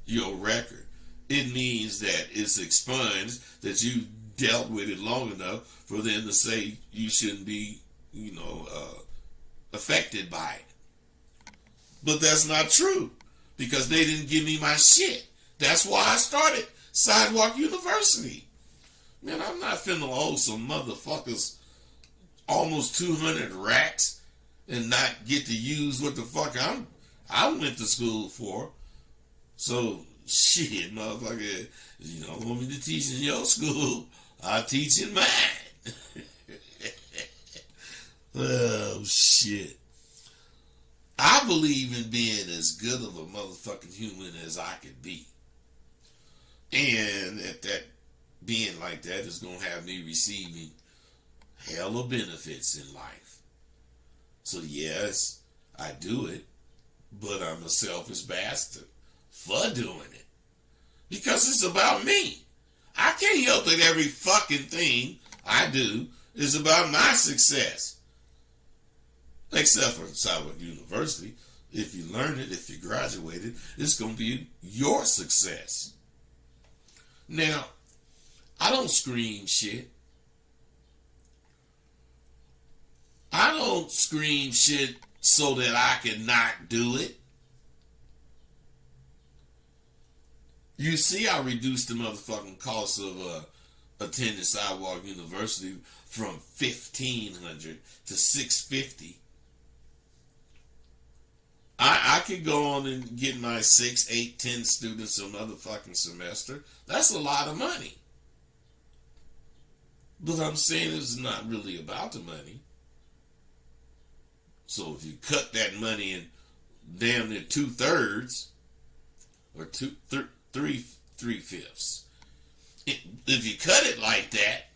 your record. It means that it's expunged, that you dealt with it long enough for them to say you shouldn't be, affected by it. But that's not true, because they didn't give me my shit. That's why I started Sidewalk University. Man, I'm not finna hold some motherfuckers almost 200 racks and not get to use what the fuck I went to school for. So shit, motherfucker, you don't want me to teach in your school, I'll teach in mine. Oh shit. I believe in being as good of a motherfucking human as I could be. And at that being like that is gonna have me receiving hella benefits in life. So yes, I do it, but I'm a selfish bastard for doing it. Because it's about me. I can't help that every fucking thing I do is about my success. Except for Southwark University. If you learn it, if you graduated, it's going to be your success. Now, I don't scream shit. I don't scream shit so that I can not do it. You see, I reduced the motherfucking cost of attending Southwark University from $1,500 to $650. I could go on and get my 6, 8, 10 students a motherfucking semester. That's a lot of money. But I'm saying it's not really about the money. So if you cut that money in damn near 2/3 or 3/5, if you cut it like that,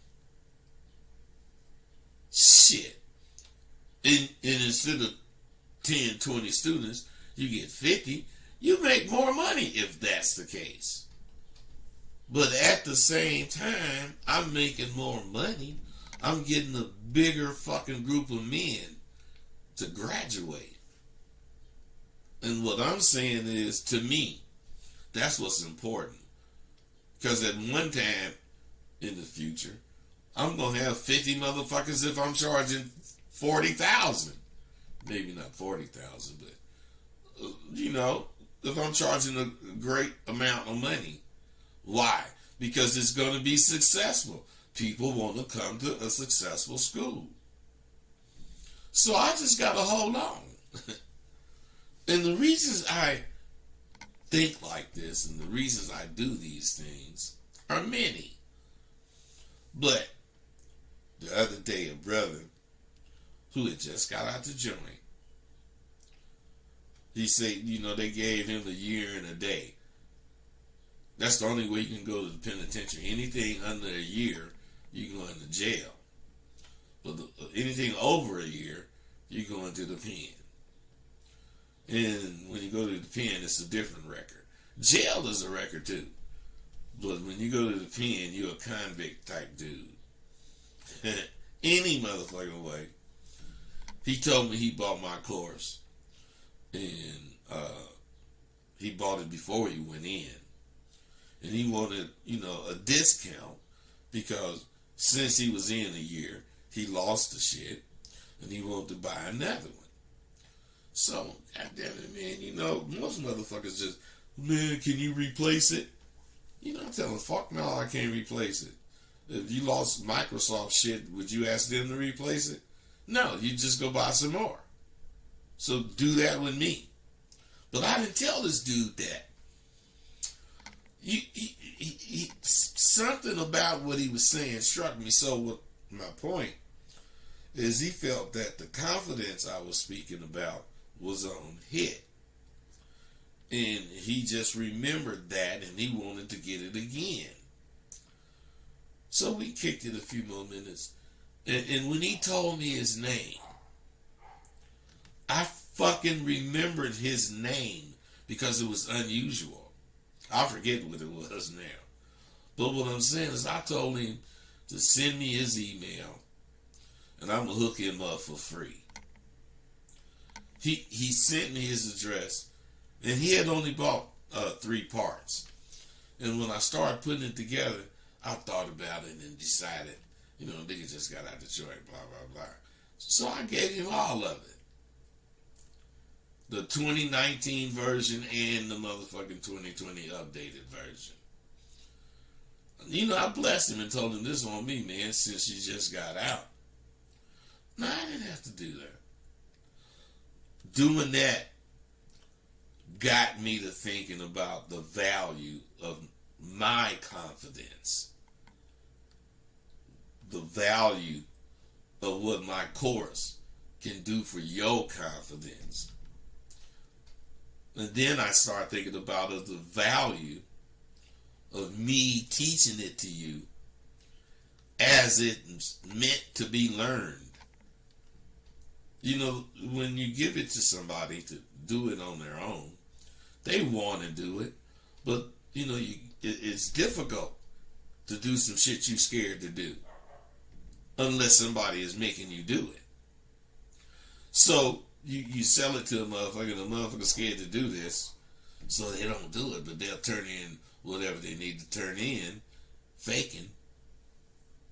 shit. And instead of 10, 20 students, you get 50, you make more money if that's the case. But at the same time, I'm making more money. I'm getting a bigger fucking group of men to graduate. And what I'm saying is, to me, that's what's important. Because at one time in the future, I'm going to have 50 motherfuckers if I'm charging 40,000. Maybe not 40,000, but, if I'm charging a great amount of money. Why? Because it's going to be successful. People want to come to a successful school. So I just got to hold on. And the reasons I think like this and the reasons I do these things are many. But the other day, a brother who had just got out the joint, he said, they gave him a year and a day. That's the only way you can go to the penitentiary. Anything under a year, you go into jail. But anything over a year, you go into the pen. And when you go to the pen, it's a different record. Jail is a record too. But when you go to the pen, you're a convict type dude. Any motherfucking way. He told me he bought my course. And he bought it before he went in. And he wanted, a discount because since he was in a year, he lost the shit and he wanted to buy another one. So, goddamn it, man, most motherfuckers just, man, can you replace it? I'm telling, fuck no, I can't replace it. If you lost Microsoft shit, would you ask them to replace it? No, you just go buy some more. So do that with me. But I didn't tell this dude that. He something about what he was saying struck me. So what my point is, he felt that the confidence I was speaking about was on hit. And he just remembered that and he wanted to get it again. So we kicked it a few more minutes. And when he told me his name, I fucking remembered his name because it was unusual. I forget what it was now. But what I'm saying is, I told him to send me his email and I'm going to hook him up for free. He sent me his address and he had only bought 3 parts. And when I started putting it together, I thought about it and decided, nigga just got out the joint, blah, blah, blah. So I gave him all of it. The 2019 version and the motherfucking 2020 updated version. I blessed him and told him this on me, man, since you just got out. No, I didn't have to do that. Doing that got me to thinking about the value of my confidence, the value of what my course can do for your confidence. And then I start thinking about the value of me teaching it to you as it's meant to be learned. When you give it to somebody to do it on their own, they want to do it, but it's difficult to do some shit you scared to do unless somebody is making you do it. So you sell it to a motherfucker, and the motherfucker's scared to do this, so they don't do it, but they'll turn in whatever they need to turn in, faking.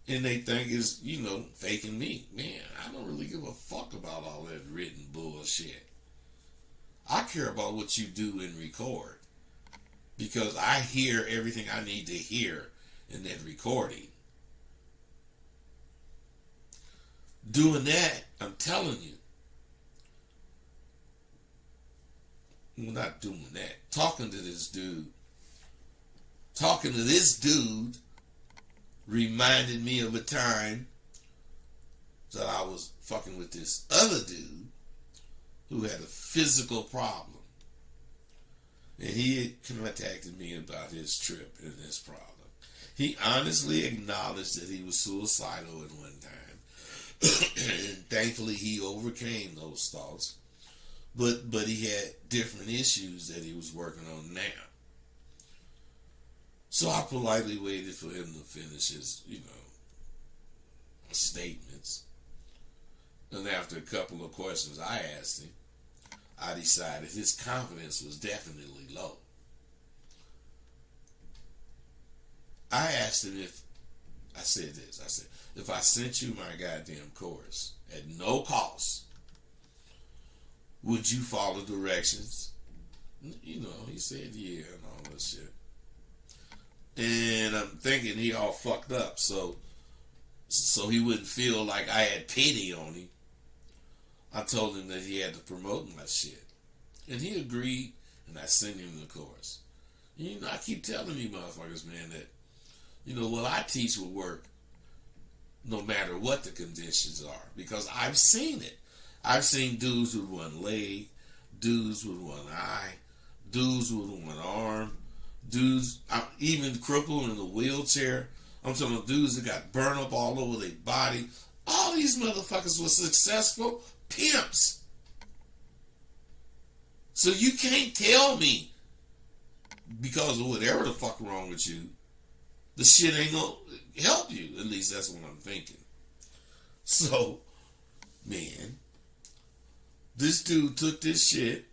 And they think it's, faking me. Man, I don't really give a fuck about all that written bullshit. I care about what you do and record, because I hear everything I need to hear in that recording. Doing that, I'm telling you, well, not doing that, talking to this dude reminded me of a time that I was fucking with this other dude who had a physical problem. And he had contacted me about his trip and his problem. He honestly acknowledged that he was suicidal at one time. And thankfully he overcame those thoughts. But he had different issues that he was working on now. So I politely waited for him to finish his, statements. And after a couple of questions I asked him, I decided his confidence was definitely low. I asked him if I said, if I sent you my goddamn course at no cost, would you follow directions? He said yeah and all that shit. And I'm thinking he all fucked up, so he wouldn't feel like I had pity on him. I told him that he had to promote my shit. And he agreed, and I sent him the course. I keep telling you motherfuckers, man, that, what I teach will work no matter what the conditions are. Because I've seen it. I've seen dudes with one leg, dudes with one eye, dudes with one arm, dudes, even crippled in a wheelchair. I'm talking about dudes that got burned up all over their body. All these motherfuckers were successful pimps. So you can't tell me, because of whatever the fuck wrong with you, the shit ain't gonna help you. At least that's what I'm thinking. So, man, this dude took this shit,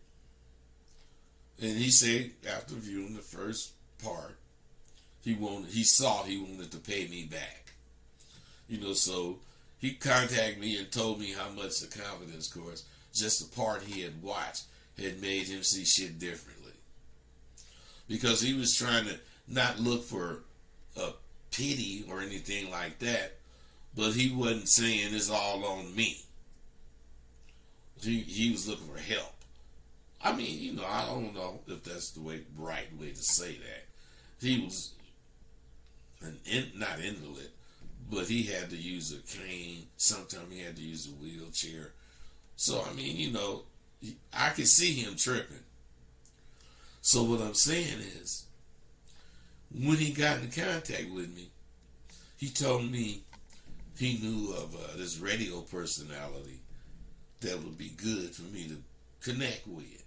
and he said after viewing the first part, he wanted to pay me back. So he contacted me and told me how much the confidence course, just the part he had watched, had made him see shit differently. Because he was trying to not look for a pity or anything like that, but he wasn't saying it's all on me. He was looking for help. I mean, I don't know if that's the right way to say that. He was not invalid, but he had to use a cane. Sometimes he had to use a wheelchair. So, I mean, I could see him tripping. So what I'm saying is, when he got in contact with me, he told me he knew of this radio personality that would be good for me to connect with.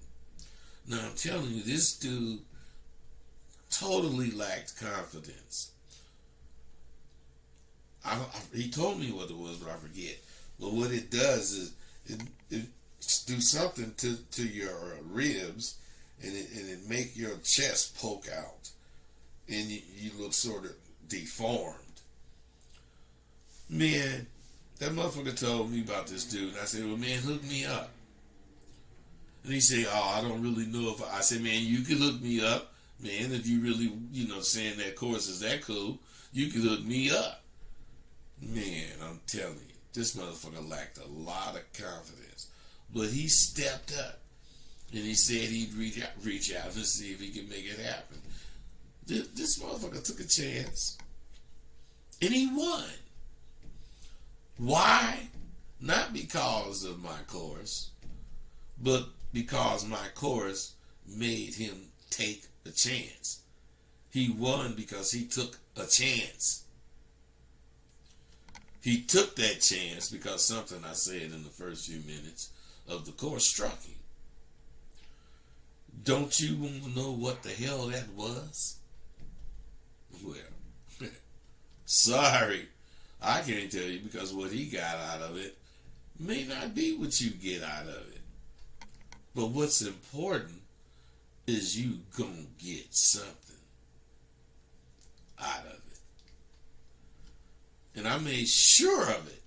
Now, I'm telling you, this dude totally lacked confidence. He told me what it was, but I forget. But what it does is it do something to your ribs, and it make your chest poke out, and you look sort of deformed. Man, that motherfucker told me about this dude, and I said, well, man, hook me up. And he said, oh, I don't really know if I said, man, you can hook me up. Man, if you really, saying that course is that cool, you could hook me up. Man, I'm telling you, this motherfucker lacked a lot of confidence. But he stepped up. And he said he'd reach out and see if he could make it happen. This motherfucker took a chance. And he won. Why? Not because of my course, but because my course made him take a chance. He won because he took a chance. He took that chance because something I said in the first few minutes of the course struck him. Don't you want to know what the hell that was? Well, sorry, I can't tell you because what he got out of it may not be what you get out of it. But what's important is you gonna get something out of it. And I made sure of it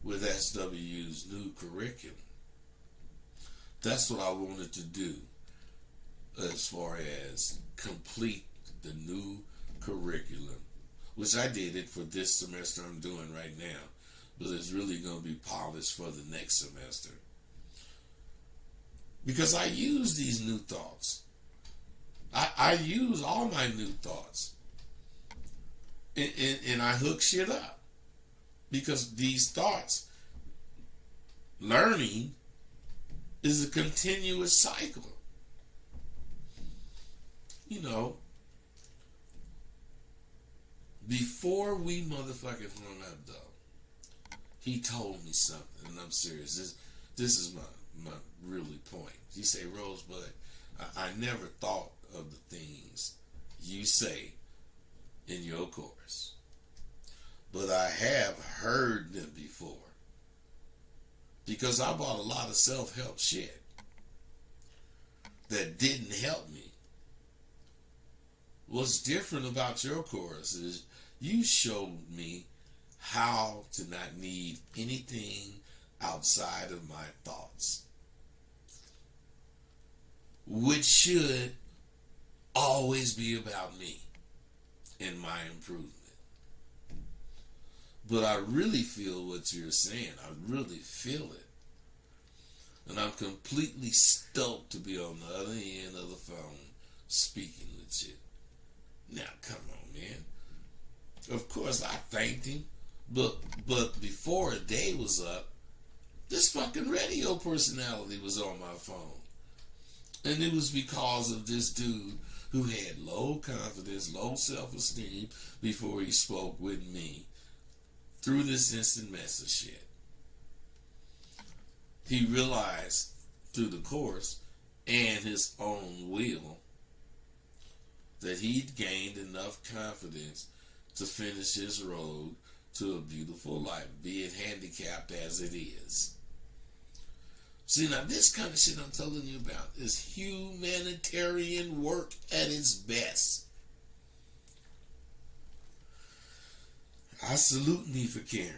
with SWU's new curriculum. That's what I wanted to do as far as complete the new curriculum, which I did it for this semester I'm doing right now, but it's really going to be polished for the next semester. Because I use these new thoughts. I use all my new thoughts. And I hook shit up. Because these thoughts, learning is a continuous cycle. Before we motherfucking hung up though, he told me something, and I'm serious. This is my really point. He say, Rosebud, I never thought of the things you say in your course, but I have heard them before because I bought a lot of self-help shit that didn't help me. What's different about your course is you showed me how to not need anything outside of my thoughts, which should always be about me and my improvement. But I really feel what you're saying. I really feel it. And I'm completely stoked to be on the other end of the phone speaking with you. Now, come on, man. Of course, I thanked him. But before a day was up, this fucking radio personality was on my phone. And it was because of this dude who had low confidence, low self-esteem before he spoke with me through this instant message shit. He realized through the course and his own will that he'd gained enough confidence to finish his road to a beautiful life, be it handicapped as it is. See, now this kind of shit I'm telling you about is humanitarian work at its best. I salute me for caring.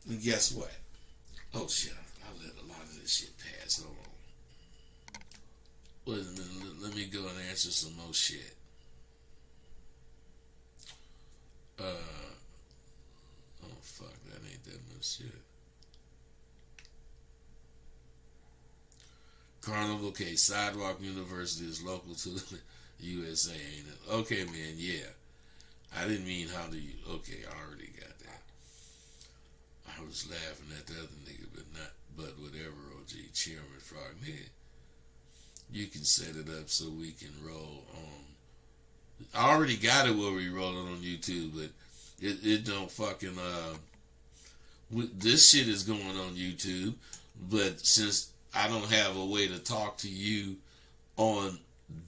And guess what? Oh shit, I let a lot of this shit pass. Hold on. Wait a minute, let me go and answer some more shit. Oh fuck, that ain't that much shit. Carnival K, Sidewalk University is local to the USA, ain't it? Okay, man, yeah. I didn't mean how do you... Okay, I already got that. I was laughing at the other nigga, but whatever, OG, Chairman Frog. Nigga, you can set it up so we can roll on... I already got it where we roll it on YouTube, but it don't fucking... this shit is going on YouTube, but since I don't have a way to talk to you on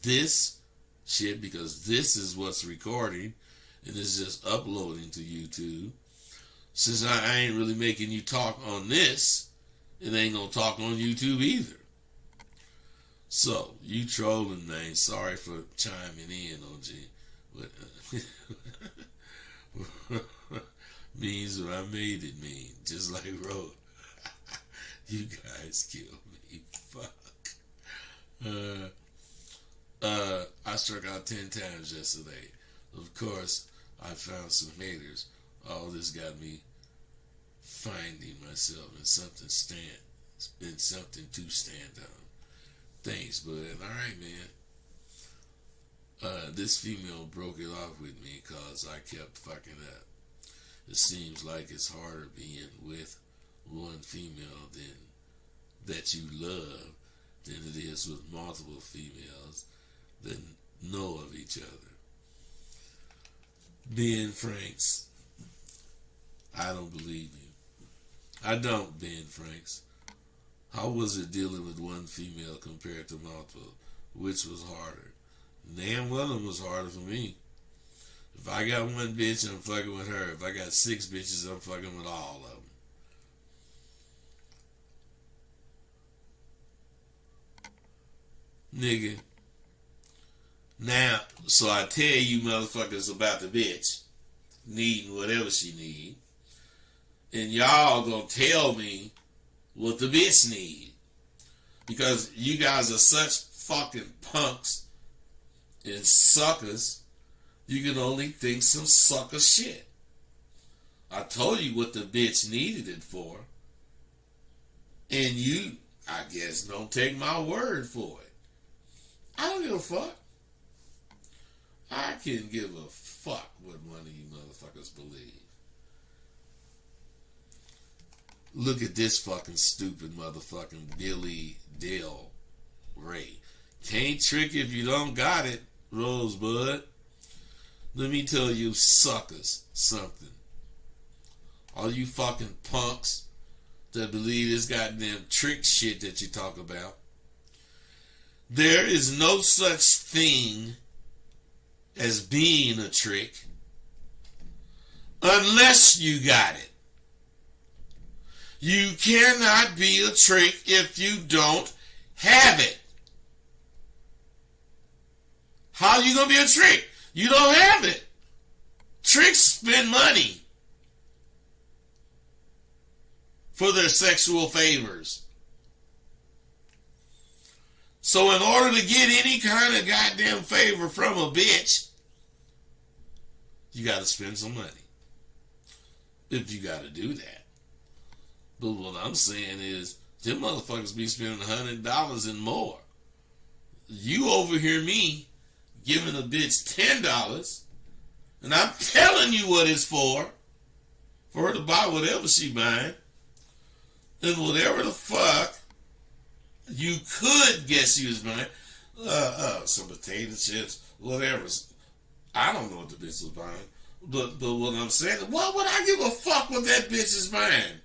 this shit, because this is what's recording, and it's just uploading to YouTube. Since I ain't really making you talk on this, it ain't gonna talk on YouTube either. So, you trolling, man. Sorry for chiming in, OG. But means what I made it mean. Just like Road. You guys kill me. Fuck. I struck out 10 times yesterday. Of course, I found some haters. All this got me finding myself in something to stand on. Thanks, bud. All right, man. This female broke it off with me because I kept fucking up. It seems like it's harder being with one female that you love than it is with multiple females that know of each other. Ben Franks, I don't believe you. I don't, Ben Franks. How was it dealing with one female compared to multiple? Which was harder? Damn well it was harder for me. If I got one bitch, I'm fucking with her. If I got 6 bitches, I'm fucking with all of them. Nigga. Now, so I tell you motherfuckers about the bitch needing whatever she need, and y'all gonna tell me what the bitch need. Because you guys are such fucking punks and suckers, you can only think some sucker shit. I told you what the bitch needed it for, and you, I guess, don't take my word for it. I don't give a fuck. I can give a fuck what one of you motherfuckers believe. Look at this fucking stupid motherfucking Billy Del Ray. Can't trick if you don't got it, Rosebud. Let me tell you suckers something. All you fucking punks that believe this goddamn trick shit that you talk about. There is no such thing as being a trick unless you got it. You cannot be a trick if you don't have it. How are you going to be a trick? You don't have it. Tricks spend money for their sexual favors. So in order to get any kind of goddamn favor from a bitch, you got to spend some money. If you got to do that. But what I'm saying is, them motherfuckers be spending $100 and more. You overhear me giving a bitch $10, and I'm telling you what it's for her to buy whatever she buying, and whatever the fuck you could guess she was buying, some potato chips, whatever. I don't know what the bitch was buying, but what I'm saying, what would I give a fuck what that bitch is buying?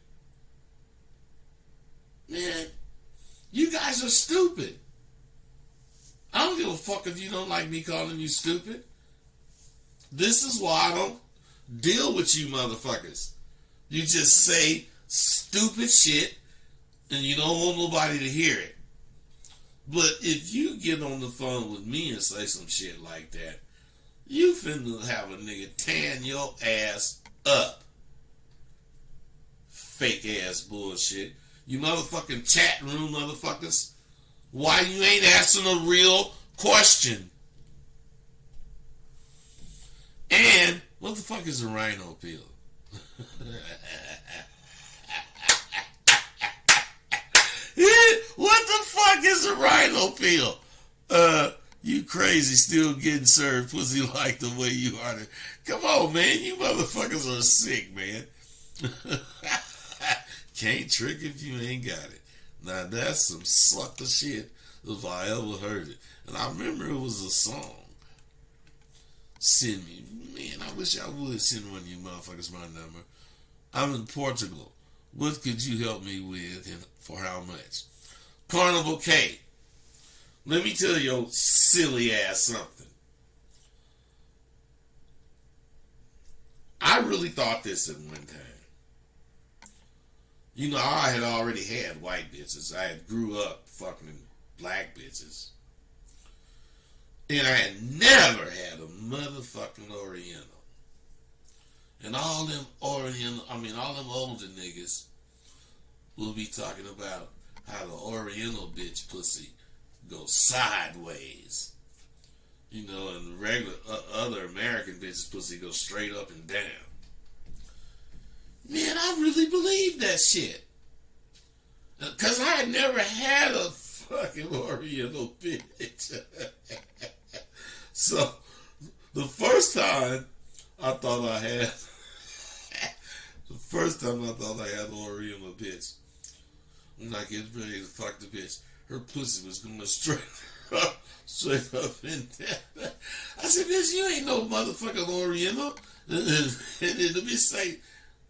Man, you guys are stupid. I don't give a fuck if you don't like me calling you stupid. This is why I don't deal with you motherfuckers. You just say stupid shit and you don't want nobody to hear it. But if you get on the phone with me and say some shit like that, you finna have a nigga tan your ass up. Fake ass bullshit. You motherfucking chat room motherfuckers. Why you ain't asking a real question? And what the fuck is a rhino peel? What the fuck is a rhino peel? You crazy still getting served pussy like the way you are. Come on, man. You motherfuckers are sick, man. Can't trick if you ain't got it. Now that's some sucker shit if I ever heard it. And I remember it was a song. Send me. Man, I wish I would send one of you motherfuckers my number. I'm in Portugal. What could you help me with and for how much? Carnival K. Let me tell your silly ass something. I really thought this at one time. You know, I had already had white bitches. I had grew up fucking black bitches. And I had never had a motherfucking Oriental. And all them Oriental, all them older niggas will be talking about how the Oriental bitch pussy goes sideways. You know, and the regular other American bitches pussy goes straight up and down. Man, I really believe that shit. Because I had never had a fucking Oriental bitch. So, the first time I thought I had an Oriental bitch, when I get ready to fuck the bitch, her pussy was going straight up and down. I said, bitch, you ain't no motherfucking Oriental. And then the bitch say,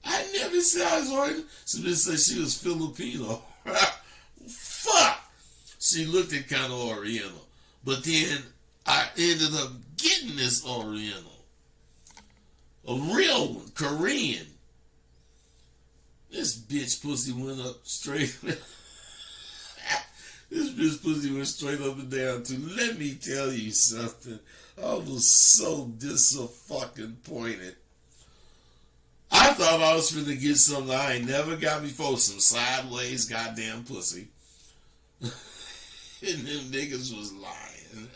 I never said I was Oriental. So the bitch said she was Filipino. Fuck! She looked at kind of Oriental. But then I ended up getting this Oriental. A real one, Korean. This bitch pussy went up straight. This bitch pussy went straight up and down too. Let me tell you something. I was so disappointed. I thought I was finna get something I ain't never got before. Some sideways goddamn pussy. And them niggas was lying.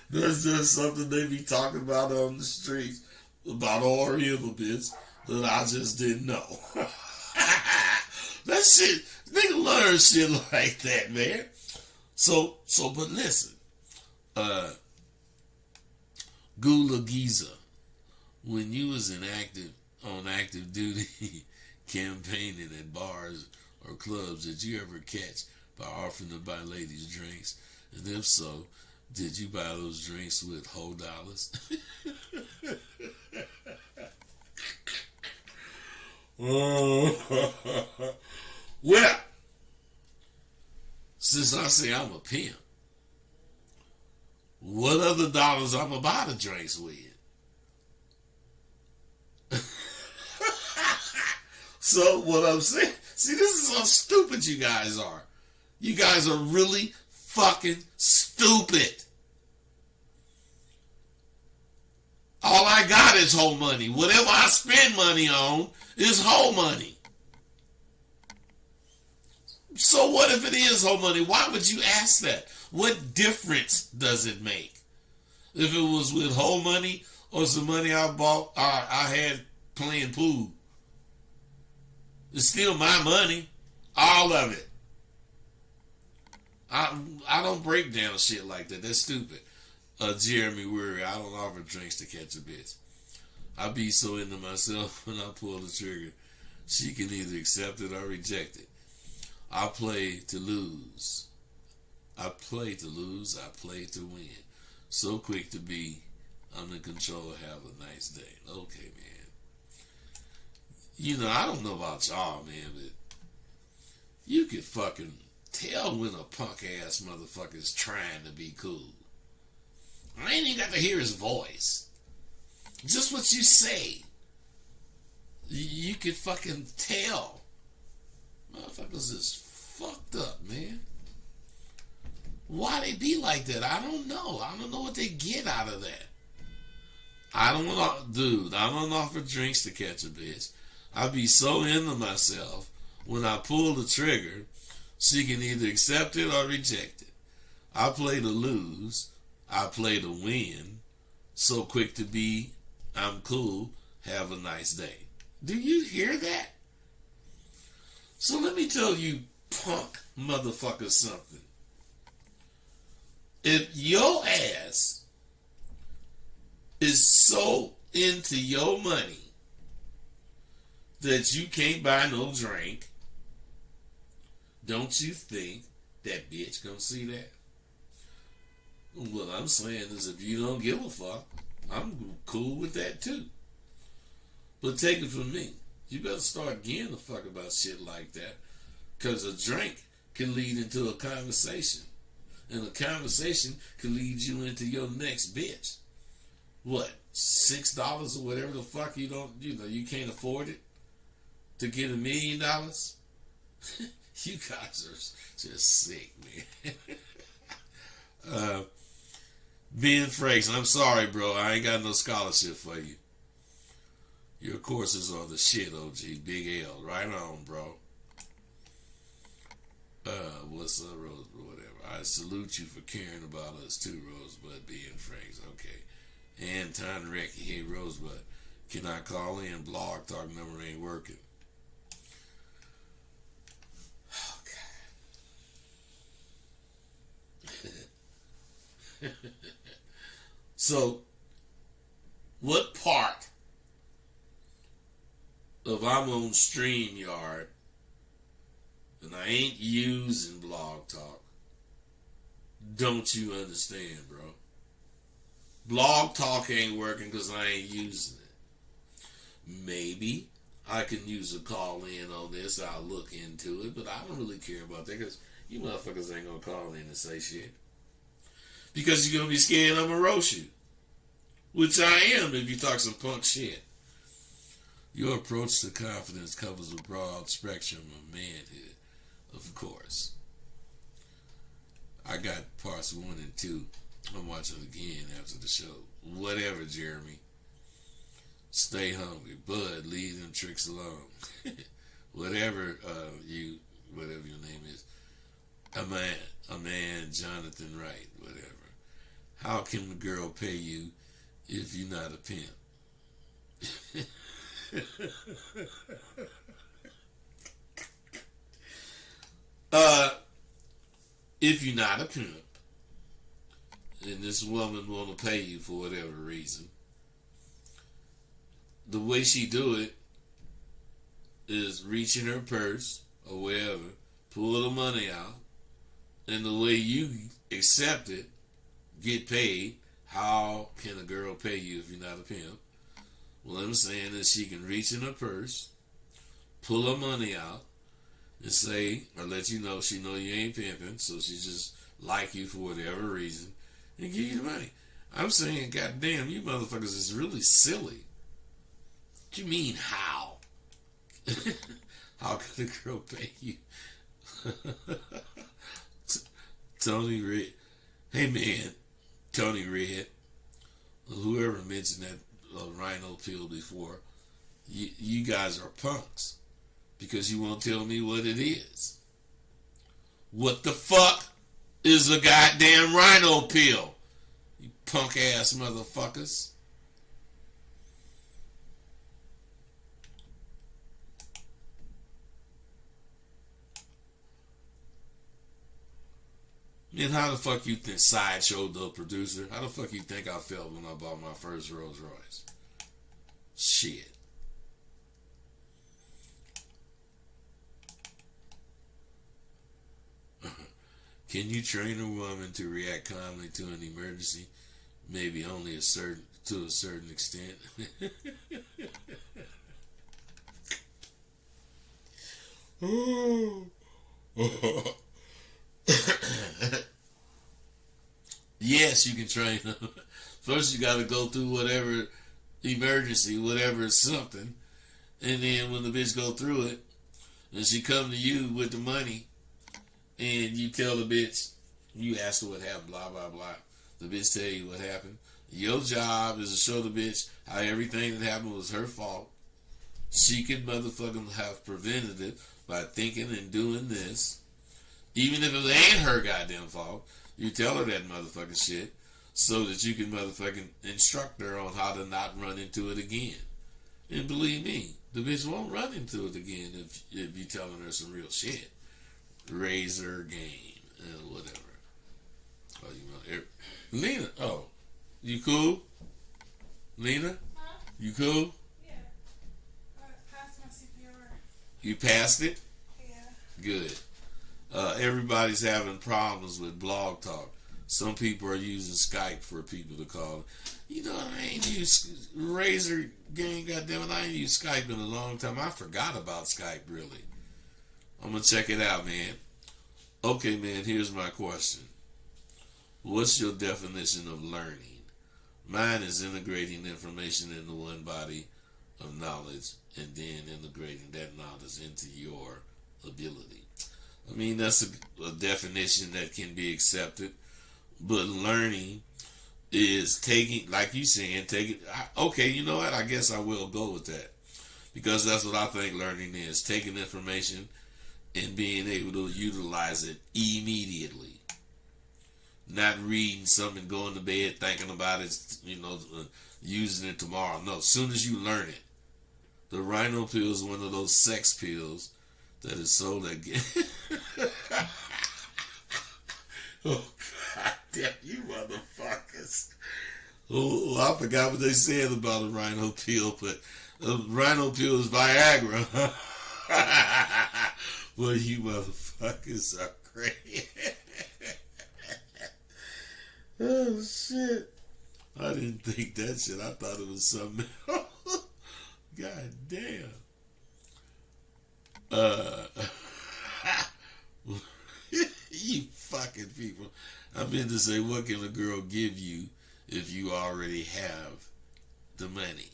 There's just something they be talking about on the streets about Oriental bitch that I just didn't know. That shit, nigga learn shit like that, man. But listen, Gula Giza, when you was on active duty campaigning at bars or clubs, did you ever catch by offering to buy ladies drinks? And if so, did you buy those drinks with whole dollars? Well, since I say I'm a pimp, what other dollars I'm going to buy the drinks with? So what I'm saying, see, this is how stupid you guys are. You guys are really fucking stupid. All I got is whole money. Whatever I spend money on is whole money. So what if it is whole money? Why would you ask that? What difference does it make? If it was with whole money or some money I bought, I had playing pool. It's still my money. All of it. I don't break down shit like that. That's stupid. Jeremy Weary, I don't offer drinks to catch a bitch. I be so into myself when I pull the trigger. She can either accept it or reject it. I play to lose. I play to lose. I play to win. So quick to be under control. Have a nice day. Okay, man. You know, I don't know about y'all, man, but you could fucking tell when a punk ass motherfucker's trying to be cool. I ain't even got to hear his voice. Just what you say. You could fucking tell. Motherfuckers is fucked up, man. Why they be like that? I don't know. I don't know what they get out of that. I don't offer drinks to catch a bitch. I be so into myself when I pull the trigger, she can either accept it or reject it. I play to lose. I play to win. So quick to be, I'm cool. Have a nice day. Do you hear that? So let me tell you, punk motherfucker, something. If your ass is so into your money that you can't buy no drink, don't you think that bitch gonna see that? What I'm saying is, if you don't give a fuck, I'm cool with that too. But take it from me, you better start giving a fuck about shit like that, because a drink can lead into a conversation, and a conversation can lead you into your next bitch. What, $6 or whatever the fuck you can't afford it to get $1 million? You guys are just sick, man. Ben Frakes, I'm sorry, bro. I ain't got no scholarship for you. Your courses are the shit, OG. Big L. Right on, bro. What's up, Rosebud? Whatever. I salute you for caring about us too, Rosebud, being Franks. Okay. Anton Recky, hey, Rosebud, can I call in? Blog Talk number ain't working. Oh, God. So, what part of I'm on StreamYard and I ain't using Blog Talk don't you understand, bro? Blog Talk ain't working because I ain't using it. Maybe I can use a call in on this. I'll look into it, but I don't really care about that because you motherfuckers ain't gonna call in and say shit. Because you're gonna be scared I'm gonna roast you. Which I am if you talk some punk shit. Your approach to confidence covers a broad spectrum of manhood, of course. I got parts 1 and 2. I'm watching it again after the show. Whatever, Jeremy. Stay hungry. Bud, leave them tricks alone. whatever your name is. A man, Jonathan Wright, whatever. How can the girl pay you if you're not a pimp? If you're not a pimp, and this woman want to pay you for whatever reason, the way she do it is reach in her purse or wherever, pull the money out, and the way you accept it, get paid. How can a girl pay you if you're not a pimp? Well, I'm saying that she can reach in her purse, pull her money out, and say, or let you know she know you ain't pimping, so she just like you for whatever reason, and give you the money. I'm saying, goddamn, you motherfuckers is really silly. What you mean, how? How can a girl pay you? Tony Red. Hey, man, Tony Red, whoever mentioned that rhino pill before, you guys are punks. Because you won't tell me what it is. What the fuck is a goddamn rhino pill? You punk ass motherfuckers. Man, how the fuck you think Sideshow the producer? How the fuck you think I felt when I bought my first Rolls Royce? Shit. Can you train a woman to react calmly to an emergency? Maybe only to a certain extent. Yes, you can train them. First, you got to go through whatever emergency, whatever something, and then when the bitch go through it, and she come to you with the money. And you tell the bitch, you ask her what happened, blah, blah, blah. The bitch tell you what happened. Your job is to show the bitch how everything that happened was her fault. She could motherfucking have prevented it by thinking and doing this. Even if it ain't her goddamn fault, you tell her that motherfucking shit so that you can motherfucking instruct her on how to not run into it again. And believe me, the bitch won't run into it again if you telling her some real shit. Razor game and whatever. Oh, you know, Lena. Oh, you cool? Lena, huh? You cool? Yeah. I passed my CPR. You passed it? Yeah. Good. Everybody's having problems with Blog Talk. Some people are using Skype for people to call. You know, I ain't used Razor game. Goddammit, I ain't used Skype in a long time. I forgot about Skype really. I'm going to check it out, man. Okay, man, here's my question. What's your definition of learning? Mine is integrating information into one body of knowledge and then integrating that knowledge into your ability. I mean, that's a definition that can be accepted. But learning is taking, like you saying, okay, you know what? I guess I will go with that. Because that's what I think learning is. Taking information and being able to utilize it immediately. Not reading something, going to bed thinking about it, using it tomorrow. No, as soon as you learn it. The Rhino pill is one of those sex pills that is sold at... Oh, God damn you motherfuckers. Oh, I forgot what they said about a Rhino pill, but a Rhino pill is Viagra. Well, you motherfuckers are crazy. Oh, shit. I didn't think that shit. I thought it was something else. God damn. You fucking people. I meant to say, what can a girl give you if you already have the money?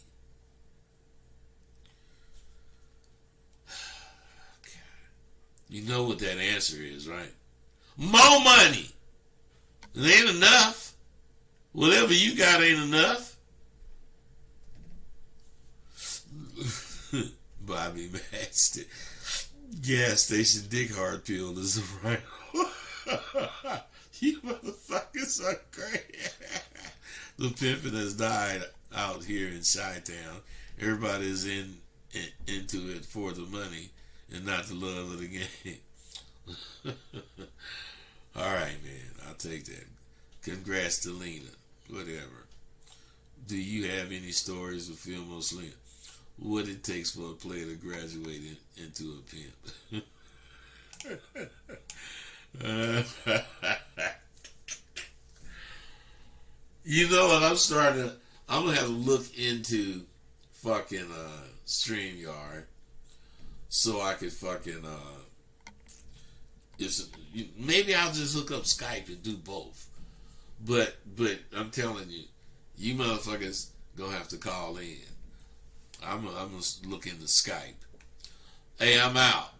You know what that answer is, right? More money. It ain't enough. Whatever you got ain't enough. Bobby Maxton. Gas station dick hard pill is right. You motherfuckers are crazy. The pimping has died out here in Chi-Town. Everybody's into it for the money and not the love of the game. All right, man. I'll take that. Congrats to Lena. Whatever. Do you have any stories with Filmo Slim? What it takes for a player to graduate into a pimp? You know what? I'm gonna have to look into fucking StreamYard so I could fucking maybe I'll just hook up Skype and do both. But I'm telling you, you motherfuckers gonna have to call in. I'm gonna look into Skype. Hey, I'm out.